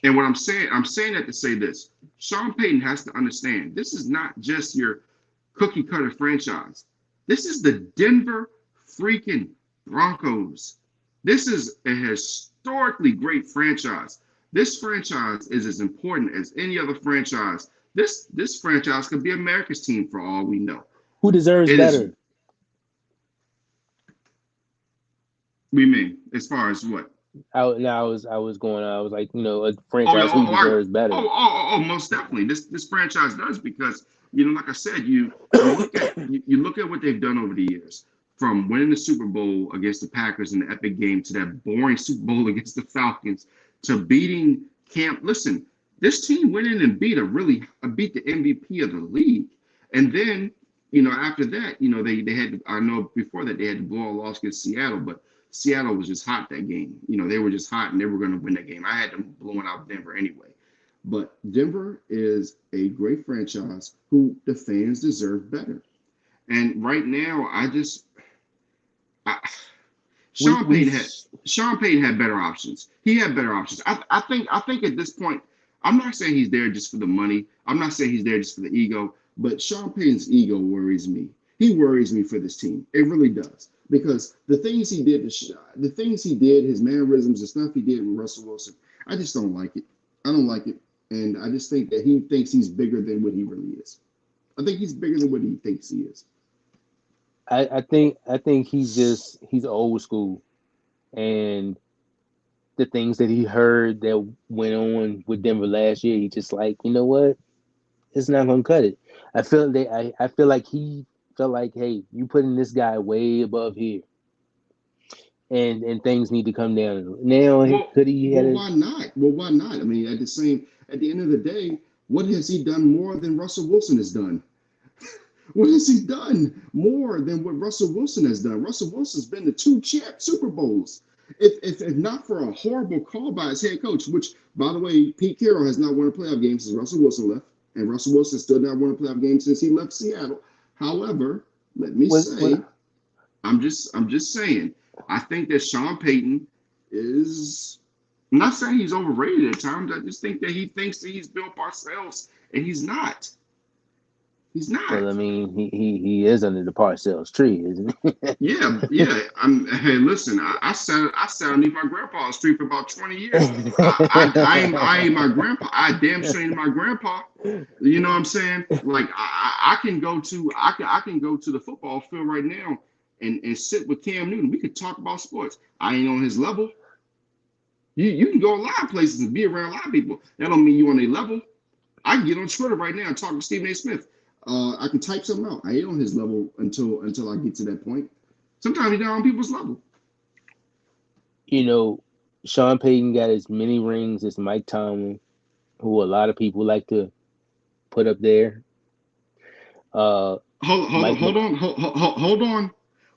and what I'm saying that to say this: Sean Payton has to understand this is not just your cookie cutter franchise. This is the Denver freaking Broncos. This is a historically great franchise. This franchise is as important as any other franchise. This franchise could be America's team for all we know. Who deserves It is. better? We mean as far as what? I was like, a franchise who deserves better. Most definitely. This franchise does because like I said, you look at what they've done over the years, from winning the Super Bowl against the Packers in the epic game to that boring Super Bowl against the Falcons to beating Camp. Listen, this team went in and beat the MVP of the league, and then after that, they had to, I know before that they had to blow a loss against Seattle, but Seattle was just hot that game. They were just hot and they were going to win that game. I had them blowing out Denver anyway. But Denver is a great franchise who the fans deserve better. And right now, Sean Payton had better options. He had better options. I think at this point, I'm not saying he's there just for the money. I'm not saying he's there just for the ego. But Sean Payton's ego worries me. He worries me for this team. It really does. Because the things he did, his mannerisms, the stuff he did with Russell Wilson, I just don't like it. I don't like it. And I just think that he thinks he's bigger than what he really is. I think he's bigger than what he thinks he is. I think he's old school, and the things that he heard that went on with Denver last year, he just like, you know what, it's not gonna cut it. I feel like he felt like, hey, you putting this guy way above here, and things need to come down. Now, why not? Well, why not? I mean, at the end of the day, what has he done more than Russell Wilson has done? What has he done more than what Russell Wilson has done? Russell Wilson's been to 2 Super Bowls. If not for a horrible call by his head coach, which, by the way, Pete Carroll has not won a playoff game since Russell Wilson left, and Russell Wilson still not won a playoff game since he left Seattle. However, let me say, I'm just saying, I think that Sean Payton is. I'm not saying he's overrated at times. I just think that he thinks that he's Bill Parcells, and he's not. He's Well, I not. mean, he is under the Parcells tree, isn't he? Yeah, yeah. Hey, listen. I sat underneath my grandpa's tree for about 20 years. I ain't my grandpa. I damn sure ain't my grandpa. You know what I'm saying? Like I can go to I can go to the football field right now and sit with Cam Newton. We could talk about sports. I ain't on his level. You can go a lot of places and be around a lot of people. That don't mean you on a level. I can get on Twitter right now and talk to Stephen A. Smith. I can type something out. I ain't on his level until I get to that point. Sometimes you're not on people's level. You know, Sean Payton got as many rings as Mike Tomlin, who a lot of people like to put up there. Hold Mike, hold on, hold on.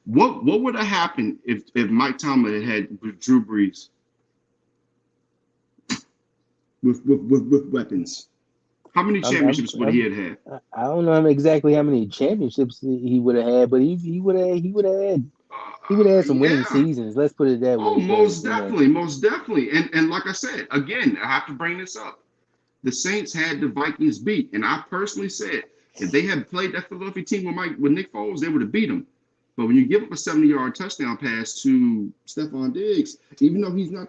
What would have happened if Mike Tomlin had Drew Brees with weapons? How many championships would he have had? I don't know exactly how many championships he would have had, but he would have had some winning Yeah. seasons. Let's put it that Oh, way, because most definitely, most definitely. And like I said, again, I have to bring this up. The Saints had the Vikings beat, and I personally said if they had played that Philadelphia team with Nick Foles, they would have beat them. But when you give up a 70-yard touchdown pass to Stephon Diggs, even though he's not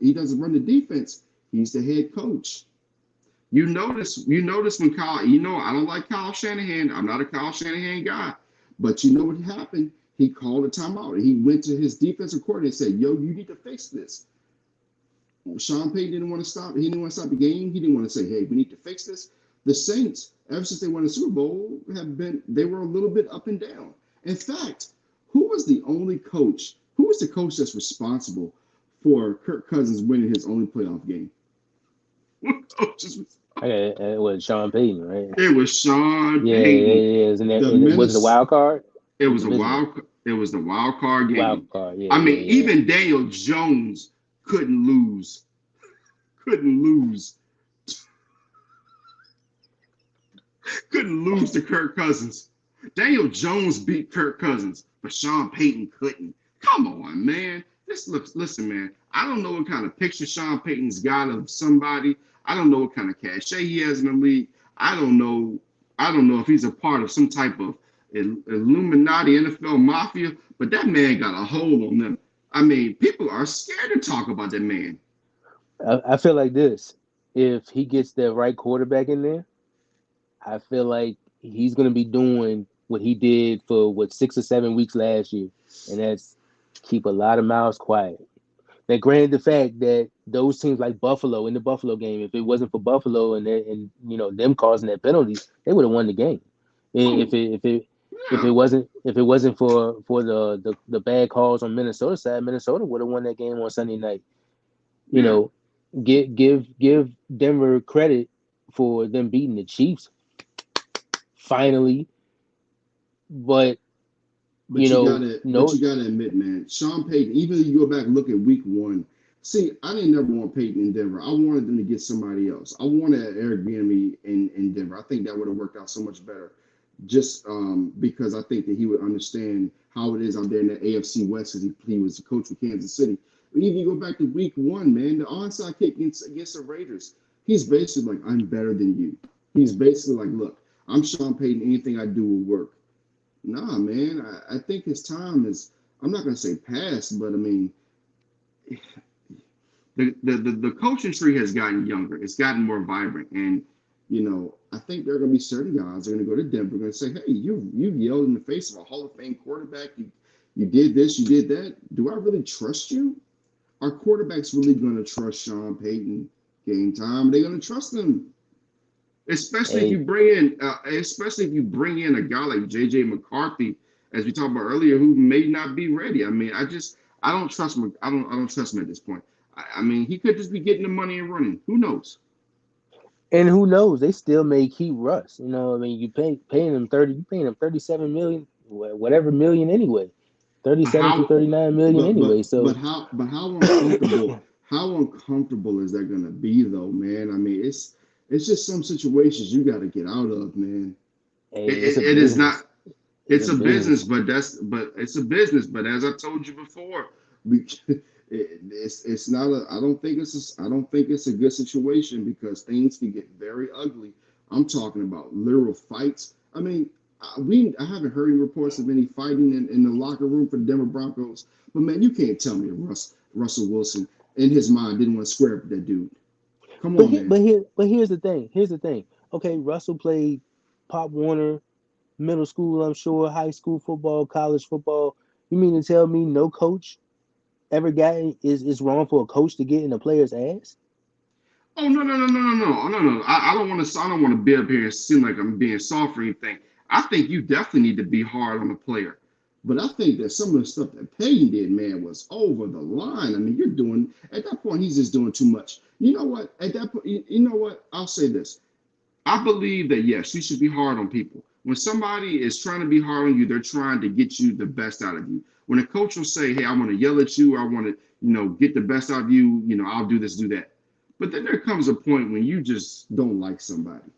he doesn't run the defense, he's the head coach. You notice when Kyle, I don't like Kyle Shanahan. I'm not a Kyle Shanahan guy. But you know what happened? He called a timeout. He went to his defensive coordinator and said, yo, you need to fix this. Sean Payton didn't want to stop. He didn't want to stop the game. He didn't want to say, hey, we need to fix this. The Saints, ever since they won the Super Bowl, they were a little bit up and down. In fact, who was the coach that's responsible for Kirk Cousins winning his only playoff game? What coach is it was Sean Payton, right? It was Sean Yeah, Payton. was it a wild card? It Or was a divisional? wild. It was the wild card game. Wild card. Yeah, I yeah, mean, yeah. even Daniel Jones couldn't lose. Couldn't lose. Couldn't lose to Kirk Cousins. Daniel Jones beat Kirk Cousins, but Sean Payton couldn't. Come on, man. Listen, man. I don't know what kind of picture Sean Payton's got of somebody. I don't know what kind of cachet he has in the league. I don't know. I don't know if he's a part of some type of Illuminati NFL mafia, but that man got a hold on them. I mean, people are scared to talk about that man. I feel like this. If he gets the right quarterback in there, I feel like he's going to be doing what he did for 6 or 7 weeks last year, and that's keep a lot of mouths quiet. Now, granted, the fact that those teams like Buffalo in the Buffalo game, if it wasn't for Buffalo and them causing that penalties, they would have won the game. If Oh, it if it if yeah. it wasn't for the bad calls on Minnesota side, Minnesota would have won that game on Sunday night. You Yeah. know, give Denver credit for them beating the Chiefs finally, but But no, you gotta admit, man, Sean Payton, even if you go back and look at week one, see, I didn't never want Payton in Denver. I wanted them to get somebody else. I wanted Eric Bieniemy in Denver. I think that would have worked out so much better. Just because I think that he would understand how it is out there in the AFC West because he was the coach with Kansas City. But even you go back to week one, man, the onside kick against the Raiders, he's basically like, I'm better than you. He's basically like, look, I'm Sean Payton. Anything I do will work. Nah, man. I think his time is. I'm not gonna say past, but I mean, the coaching tree has gotten younger. It's gotten more vibrant, and I think there are gonna be certain guys that are gonna go to Denver, going to say, "Hey, you yelled in the face of a Hall of Fame quarterback. You did this, you did that. Do I really trust you? Are quarterbacks really gonna trust Sean Payton game time? Are they gonna trust him?" Especially if hey, you bring in a guy like JJ McCarthy, as we talked about earlier, who may not be ready. I mean, I don't trust him. I don't trust him at this point. I mean, he could just be getting the money and running. Who knows? and who knows? They still may keep Russ. I mean, paying him 30, you paying him 37 million, whatever million anyway, 37 to How 39 million anyway. So how uncomfortable is that gonna be though, man? I mean, it's just some situations you got to get out of, man. hey, it's a It is business. not. It's It's a a business, business. but it's a business. But as I told you before, we it's not a. I don't think it's a good situation because things can get very ugly I'm talking about literal fights. I mean, I haven't heard any reports of any fighting in the locker room for the Denver Broncos. But man, you can't tell me Russell Wilson in his mind didn't want to square up with that dude. Come on, man. But here's the thing. Here's the thing. Okay, Russell played Pop Warner, middle school, I'm sure, high school football, college football. You mean to tell me no coach ever got is wrong for a coach to get in a player's ass? Oh no! I don't want to be up here and seem like I'm being soft or anything. I think you definitely need to be hard on a player, but I think that some of the stuff that Payton did, man, was over the line. I mean, you're doing at that point, he's just doing too much. You know what? At that point, you know what? I'll say this. I believe that yes, you should be hard on people. When somebody is trying to be hard on you, they're trying to get you the best out of you. When a coach will say, "Hey, I want to yell at you, I want to, get the best out of you," I'll do this, do that. But then there comes a point when you just don't like somebody.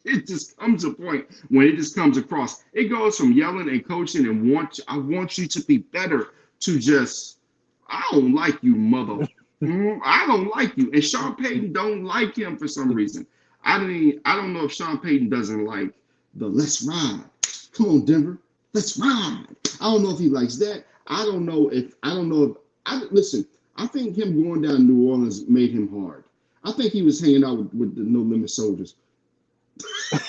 It just comes a point when it just comes across. It goes from yelling and coaching and I want you to be better to just, I don't like you, mother. I don't like you. And Sean Payton don't like him for some reason. I don't know if Sean Payton doesn't like the let's ride. Come on, Denver, let's ride. I don't know if he likes that. I don't know if listen, I think him going down to New Orleans made him hard. I think he was hanging out with the No Limit Soldiers. I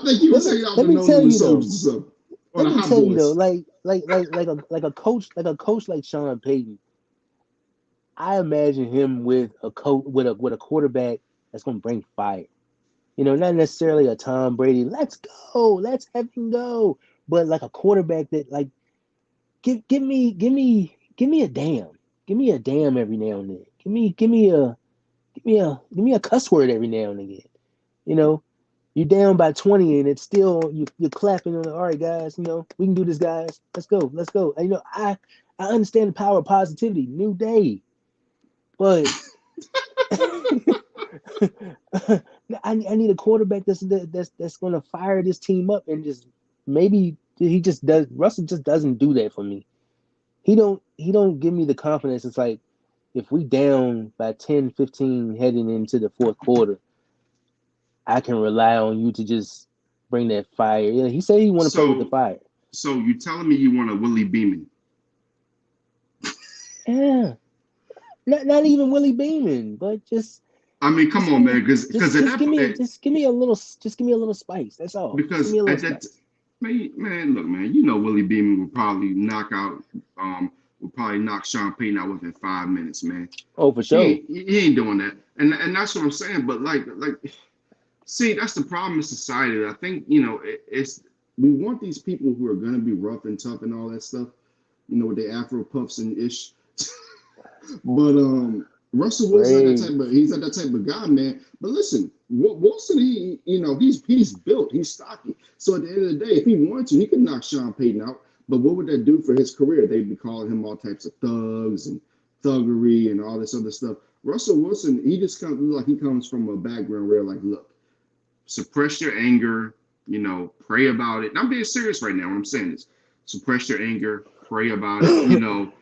think he was hanging out with the No Limit Soldiers or something. Let me tell you though, like a coach like Sean Payton, I imagine him with a quarterback that's gonna bring fire. Not necessarily a Tom Brady, let's go, let's have him go, but like a quarterback that like give me a damn. Give me a damn every now and then. Give me a cuss word every now and again. You're down by 20 and it's still you're clapping on all right, guys, we can do this, guys. Let's go. I understand the power of positivity, new day. But I need a quarterback that's gonna fire this team up and just maybe he just does Russell just doesn't do that for me. He don't give me the confidence. It's like if we down by 10, 15 heading into the fourth quarter, I can rely on you to just bring that fire. Yeah, he said he want to play with the fire. So you telling me you want a Willie Beeman? Yeah, not even Willie Beeman, but just. I mean, come on, man, because just give me a little spice. That's all. Because at that, man, look, man, Willie Beeman would probably knock Sean Payton out within 5 minutes, man. Oh, for sure. He ain't doing that, and that's what I'm saying. But like, see, that's the problem in society. I think it's we want these people who are gonna be rough and tough and all that stuff, with the Afro puffs and ish. But Russell Wilson, he's not that type of guy, man. But listen, Wilson, he's built, he's stocky. So at the end of the day, if he wanted to, he could knock Sean Payton out. But what would that do for his career? They'd be calling him all types of thugs and thuggery and all this other stuff. Russell Wilson, he just comes from a background where, like, look, suppress your anger, pray about it. And I'm being serious right now when I'm saying this. Suppress your anger, pray about it,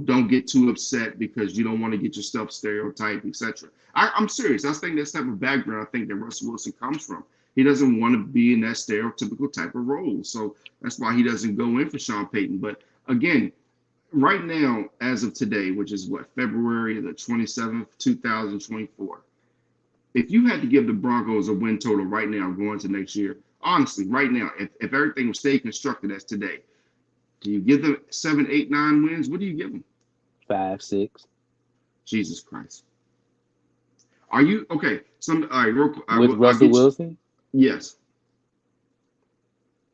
don't get too upset because you don't want to get yourself stereotyped, etc. I'm serious. I think that's the type of background I think that Russell Wilson comes from. He doesn't want to be in that stereotypical type of role. So that's why he doesn't go in for Sean Payton. But again, right now, as of today, which is February the 27th, 2024, if you had to give the Broncos a win total right now going to next year, honestly, right now, if everything was stay constructed as today, do you give them 7, 8, 9 wins? What do you give them? 5, 6. Jesus Christ. Are you okay? All right, real quick. With Russell Wilson? Yes.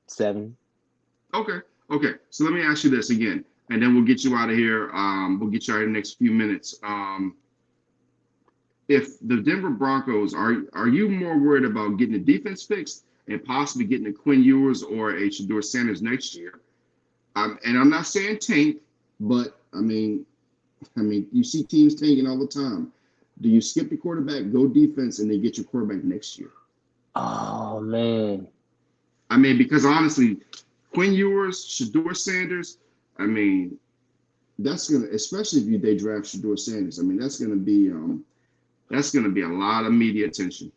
7. Okay. So let me ask you this again, and then we'll get you out of here. We'll get you out in the next few minutes. If the Denver Broncos are you more worried about getting the defense fixed and possibly getting a Quinn Ewers or a Shedeur Sanders next year? And I'm not saying tank, but I mean, you see teams tanking all the time. Do you skip the quarterback, go defense, and then get your quarterback next year? Oh man. I mean, because honestly, Quinn Ewers, Shedeur Sanders, I mean, that's gonna, especially if they draft Shedeur Sanders. I mean, that's gonna be a lot of media attention.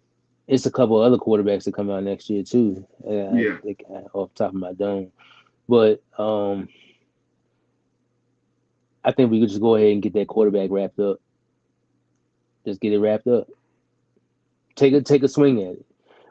It's a couple other quarterbacks that come out next year too. I Yeah. think off the top of my dome, but I think we could just go ahead and get that quarterback wrapped up. Just get it wrapped up. Take a swing at it.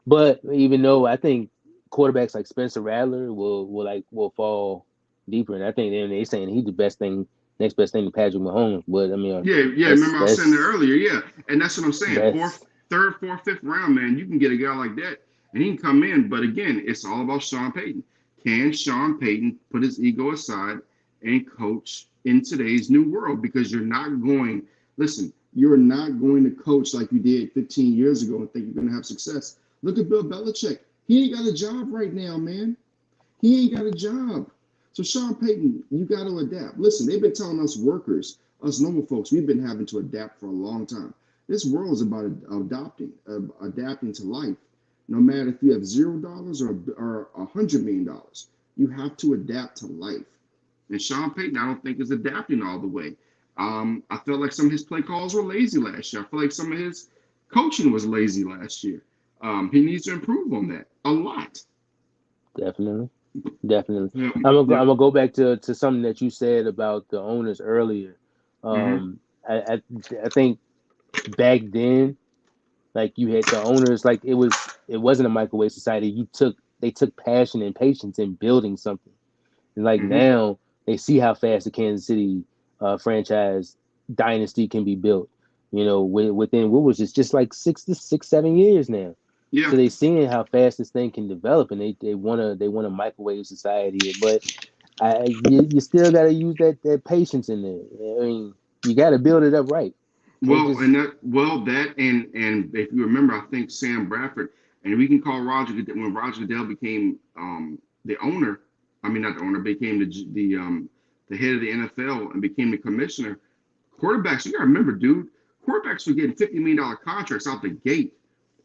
But even though I think quarterbacks like Spencer Rattler will fall deeper, and I think they're saying he's the best thing, next best thing to Patrick Mahomes. But I mean, Yeah, yeah. that's Remember I was saying that that's earlier. Yeah, and that's what I'm saying. that's Third, fourth, fifth round, man. You can get a guy like that, and he can come in. But again, it's all about Sean Payton. Can Sean Payton put his ego aside and coach in today's new world? Because you're not going. Listen, you're not going to coach like you did 15 years ago and think you're going to have success. Look at Bill Belichick. He ain't got a job right now, man. He ain't got a job. So Sean Payton, you got to adapt. Listen, they've been telling us workers, us normal folks, we've been having to adapt for a long time. This world is about adapting to life. No matter if you have $0 or $100 million, you have to adapt to life. And Sean Payton, I don't think is adapting all the way. I felt like some of his play calls were lazy last year. I feel like some of his coaching was lazy last year. He needs to improve on that a lot. definitely. Definitely. Yep. I'm Yep. gonna go back to something that you said about the owners earlier. Mm-hmm. I think back then, like you had the owners, like it wasn't a microwave society. They took passion and patience in building something. And like Mm-hmm. now they see how fast the Kansas City franchise dynasty can be built. You know, within what was it, just like 6 to 7 years now. Yeah. So they seeing how fast this thing can develop, and they want a microwave society. But you still got to use that patience in there. I mean, you got to build it up right. Can't Well, just that and if you remember, I think Sam Bradford, and we can call Roger when Roger Goodell became the owner. I mean, not the owner, became the head of the NFL and became the commissioner. Quarterbacks, you gotta remember, dude. Quarterbacks were getting $50 million contracts out the gate.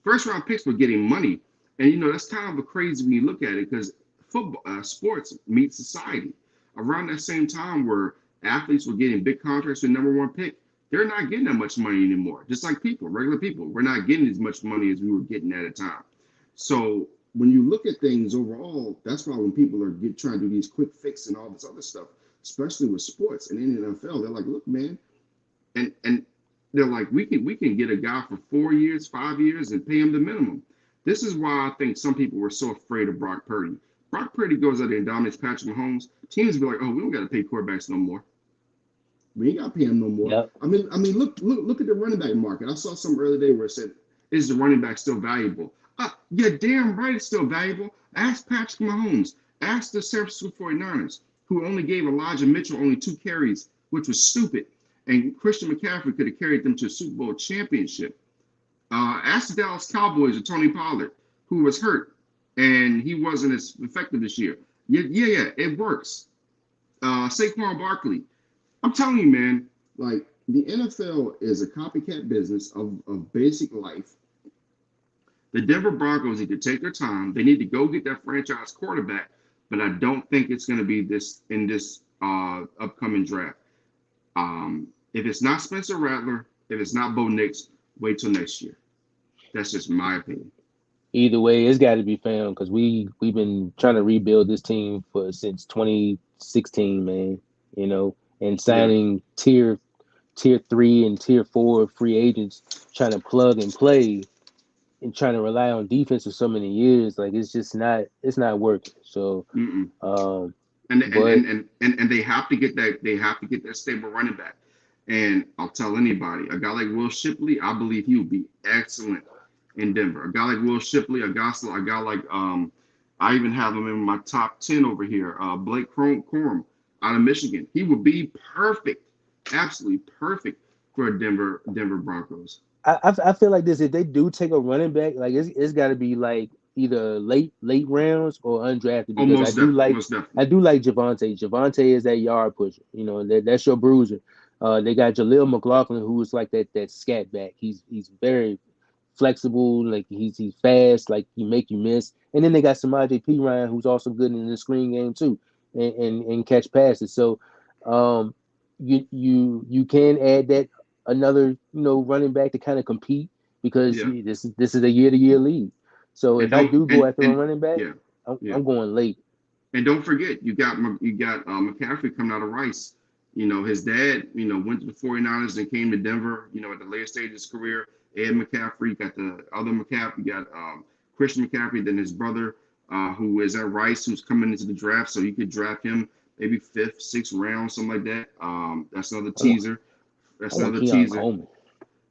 First round picks were getting money, and that's kind of a crazy when you look at it because football, sports meets society. Around that same time, where athletes were getting big contracts with number one pick, they're not getting that much money anymore. Just like people, regular people, we're not getting as much money as we were getting at a time. So when you look at things overall, that's why when people are trying to do these quick fix and all this other stuff, especially with sports and in the NFL, they're like, look, man, and they're like, we can get a guy for 4 years, 5 years, and pay him the minimum. This is why I think some people were so afraid of Brock Purdy. Brock Purdy goes out there and dominates Patrick Mahomes. Teams be like, oh, we don't got to pay quarterbacks no more. We ain't got to pay him no more. yep. Look at the running back market. I saw some earlier day where it said, is the running back still valuable? Yeah, damn right it's still valuable. Ask Patrick Mahomes. Ask the San Francisco 49ers, who only gave Elijah Mitchell only 2 carries, which was stupid. And Christian McCaffrey could have carried them to a Super Bowl championship. Ask the Dallas Cowboys of Tony Pollard, who was hurt, and he wasn't as effective this year. Yeah, it works. Saquon Barkley. I'm telling you, man, like the NFL is a copycat business of basic life. The Denver Broncos need to take their time. They need to go get that franchise quarterback, but I don't think it's going to be this in this upcoming draft. If it's not Spencer Rattler, if it's not Bo Nix, wait till next year. That's just my opinion. Either way, it's got to be found because we've been trying to rebuild this team since 2016, man. You know, and Yeah. signing tier 3 and tier 4 free agents, trying to plug and play and trying to rely on defense for so many years, like it's not working. So, Mm-mm. um, And, and, but and, and, and they have to get that. They have to get that stable running back. And I'll tell anybody, a guy like Will Shipley, I believe he would be excellent in Denver. A guy like Will Shipley, a guy like I even have him in my top 10 over here. Blake Corum out of Michigan. He would be perfect, absolutely perfect for Denver Broncos. I feel like this: if they do take a running back, like it's got to be like either late rounds or undrafted because Most definitely, most I definitely. do like Javante. Javante is that yard pusher. You know, that's your bruiser. They got Jaleel McLaughlin, who's like that scat back. He's very flexible, like he's fast, like he make you miss. And then they got Samaje Perine, who's also good in the screen game too, and catch passes. So, you can add that another running back to kind of compete because Yeah. this is a year-to-year league. So And if I don't do go after a and running back, yeah, yeah. I'm going late. And don't forget, you got McCaffrey coming out of Rice. His dad, went to the 49ers and came to Denver, at the later stage of his career. Ed McCaffrey, you got the other McCaffrey, you got Christian McCaffrey, then his brother, who is at Rice, who's coming into the draft. So you could draft him maybe fifth, sixth round, something like that. That's another I want teaser. That's I want another Keon teaser. Coleman.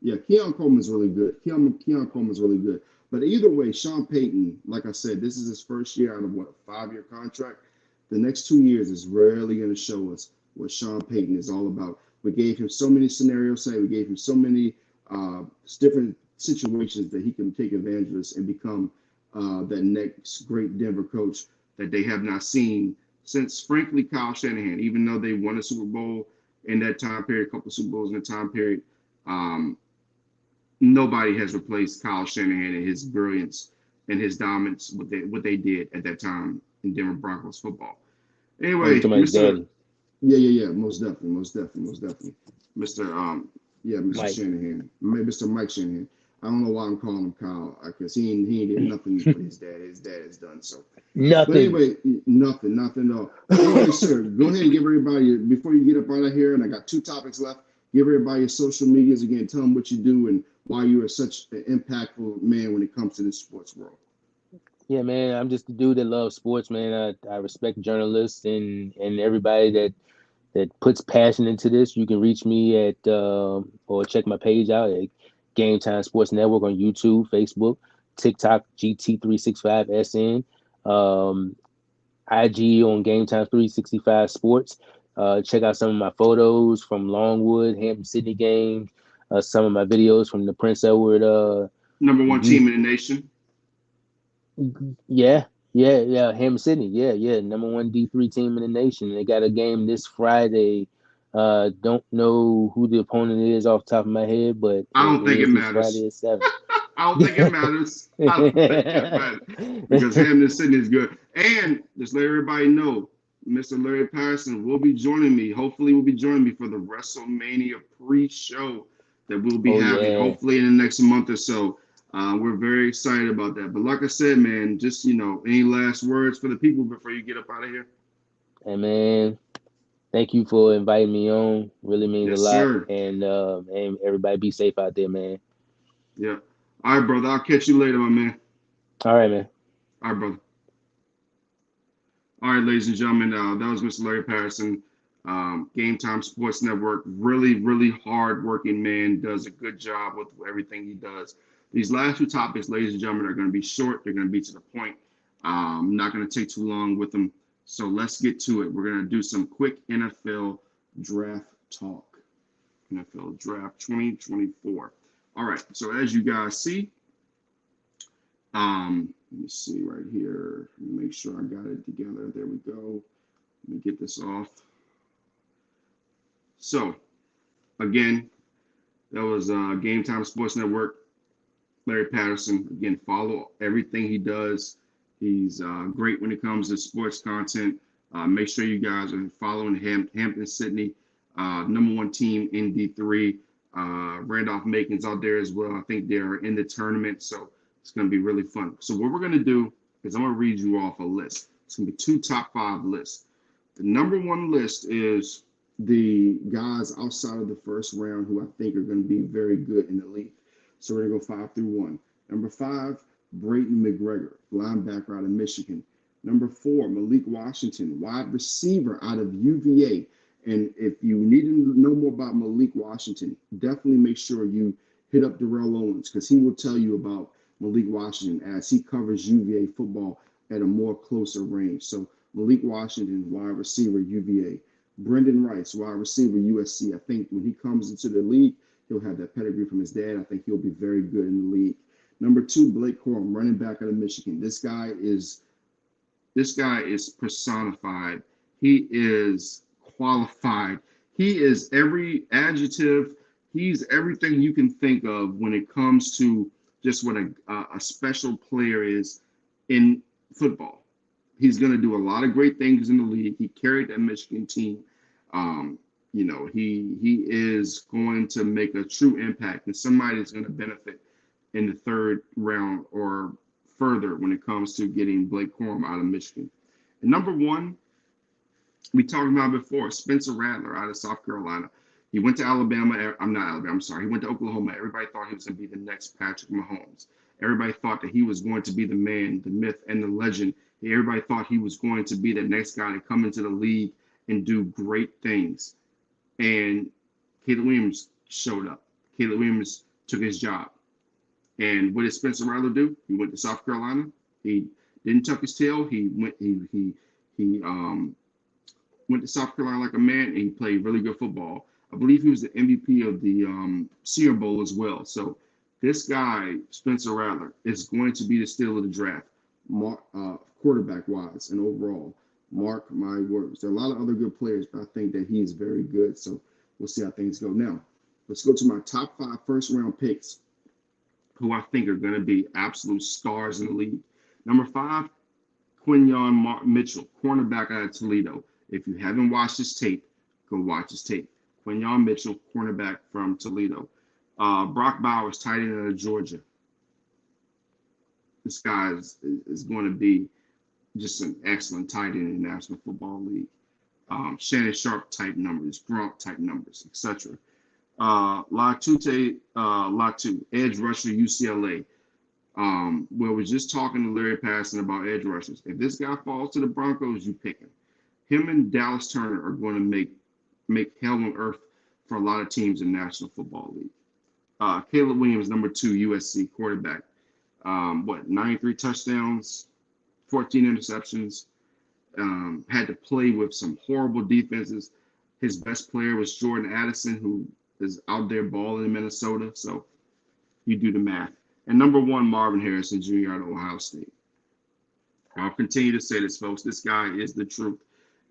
Yeah, Keon Coleman's really good. Keon Coleman's really good. But either way, Sean Payton, like I said, this is his first year out of what, a 5-year contract. The next 2 years is really going to show us what Sean Payton is all about. We gave him so many scenarios, we gave him so many different situations that he can take advantage of this and become that next great Denver coach that they have not seen since, frankly, Kyle Shanahan. Even though they won a Super Bowl in that time period, a couple of Super Bowls in that time period, nobody has replaced Kyle Shanahan and his brilliance and his dominance, what they did at that time in Denver Broncos football. Oh, you Anyway, talking about his daddy, yeah, most definitely, Mr. Mr. Mike? Shanahan, Mr. Mike Shanahan. I don't know why I'm calling him Kyle, because he ain't did nothing what his dad has done. So, but Nothing. anyway, nothing at all. Anyway, sir, go ahead and give everybody before you get up out of here. And I got 2 topics left. Give everybody your social medias again. Tell them what you do and why you are such an impactful man when it comes to the sports world. Yeah, man, I'm just a dude that loves sports, man. I respect journalists and everybody that puts passion into this. You can reach me at or check my page out at Game Time Sports Network on YouTube, Facebook, TikTok, GT365SN, IG on Game Time 365 Sports. Check out some of my photos from Longwood, Hampton Sydney games. Some of my videos from the Prince Edward Number 1 youth. team in the nation. Yeah, Hampton Sydney, yeah, number 1 D3 team in the nation. They got a game this Friday. Don't know who the opponent is off the top of my head, but I it don't think it is this matters. Friday at 7. I don't think it matters. I don't think it matters because Hampton Sydney is good. And just let everybody know, Mr. Larry Patterson will be joining me. Hopefully, will be joining me for the WrestleMania pre-show that we'll be Oh having. yeah, Hopefully, in the next month or so. We're very excited about that. But like I said, man, just any last words for the people before you get up out of here? and man, thank you for inviting me on. Really means a Yes, lot, sir. and everybody be safe out there, man. Yeah. All right, brother. I'll catch you later, my man. All right, man. All right, brother. All right, ladies and gentlemen, that was Mr. Larry Patterson, Game Time Sports Network. Really, really hard-working man, does a good job with everything he does. These last 2 topics, ladies and gentlemen, are going to be short. They're going to be to the point. I'm not going to take too long with them. So let's get to it. We're going to do some quick NFL draft talk. NFL Draft 2024. All right, so as you guys see, let me see right here. Make sure I got it together. There we go. Let me get this off. So, again, that was Game Time Sports Network. Larry Patterson. Again, follow everything he does. He's great when it comes to sports content. Make sure you guys are following Hampton Sydney, number 1 team in D3. Randolph-Macon's out there as well. I think they're in the tournament, so it's going to be really fun. So what we're going to do is I'm going to read you off a list. It's going to be 2 top 5 lists. The number 1 list is the guys outside of the first round who I think are going to be very good in the league. So we're going to go 5 through 1. Number 5, Brayton McGregor, linebacker out of Michigan. Number 4, Malik Washington, wide receiver out of UVA. And if you need to know more about Malik Washington, definitely make sure you hit up Darrell Owens because he will tell you about Malik Washington as he covers UVA football at a more closer range. So Malik Washington, wide receiver, UVA. Brendan Rice, wide receiver, USC. I think when he comes into the league, he'll have that pedigree from his dad. I think he'll be very good in the league. Number 2, Blake Corum, running back out of Michigan. This guy is personified. He is qualified. He is every adjective. He's everything you can think of when it comes to just what a special player is in football. He's going to do a lot of great things in the league. He carried that Michigan team. He is going to make a true impact, and somebody is going to benefit in the third round or further when it comes to getting Blake Corum out of Michigan. And number one, we talked about before, Spencer Rattler out of South Carolina. He went to Alabama. I'm not Alabama. I'm sorry. He went to Oklahoma. Everybody thought he was going to be the next Patrick Mahomes. Everybody thought that he was going to be the man, the myth, and the legend. Everybody thought he was going to be the next guy to come into the league and do great things. And Caleb Williams showed up. Caleb Williams took his job. And what did Spencer Rattler do? He went to South Carolina. He didn't tuck his tail. He went to South Carolina like a man, and he played really good football. I believe he was the MVP of the Senior Bowl as well. So this guy, Spencer Rattler, is going to be the steal of the draft, quarterback-wise and overall. Mark my words. There are a lot of other good players, but I think that he is very good. So we'll see how things go. Now, let's go to my top 5 first-round picks, who I think are going to be absolute stars in the league. Number 5, Quinyon Mitchell, cornerback out of Toledo. If you haven't watched his tape, go watch his tape. Quinyon Mitchell, cornerback from Toledo. Brock Bowers, tight end out of Georgia. This guy is going to be just an excellent tight end in the National Football League. Shannon Sharp type numbers, Gronk type numbers, etc. Latu, edge rusher, UCLA. We're just talking to Larry Passon about edge rushers. If this guy falls to the Broncos, you pick him. Him and Dallas Turner are going to make hell on earth for a lot of teams in the National Football League. Caleb Williams, number 2, USC quarterback. 93 touchdowns, 14 interceptions. Had to play with some horrible defenses. His best player was Jordan Addison, who is out there balling in Minnesota. So you do the math. And number 1, Marvin Harrison Jr. out of Ohio State. I'll continue to say this, folks. This guy is the truth.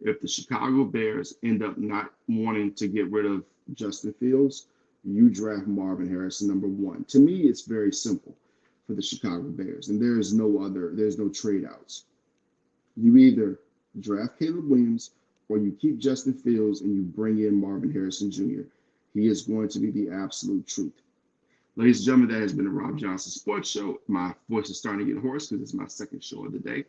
If the Chicago Bears end up not wanting to get rid of Justin Fields, you draft Marvin Harrison, number 1. To me, it's very simple for the Chicago Bears, and there's no trade outs. You either draft Caleb Williams or you keep Justin Fields and you bring in Marvin Harrison Jr. He is going to be the absolute truth. Ladies and gentlemen, that has been the Rob Johnson Sports Show. My voice is starting to get hoarse because it's my second show of the day.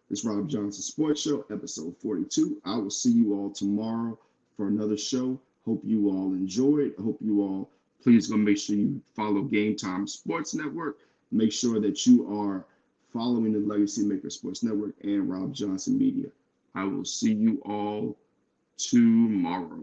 This Rob Johnson Sports Show, episode 42. I will see you all tomorrow for another show. Hope you all enjoyed. I hope you all, please go make sure you follow Game Time Sports Network. Make sure that you are following the Legacy Maker Sports Network and Rob Johnson Media. I will see you all tomorrow.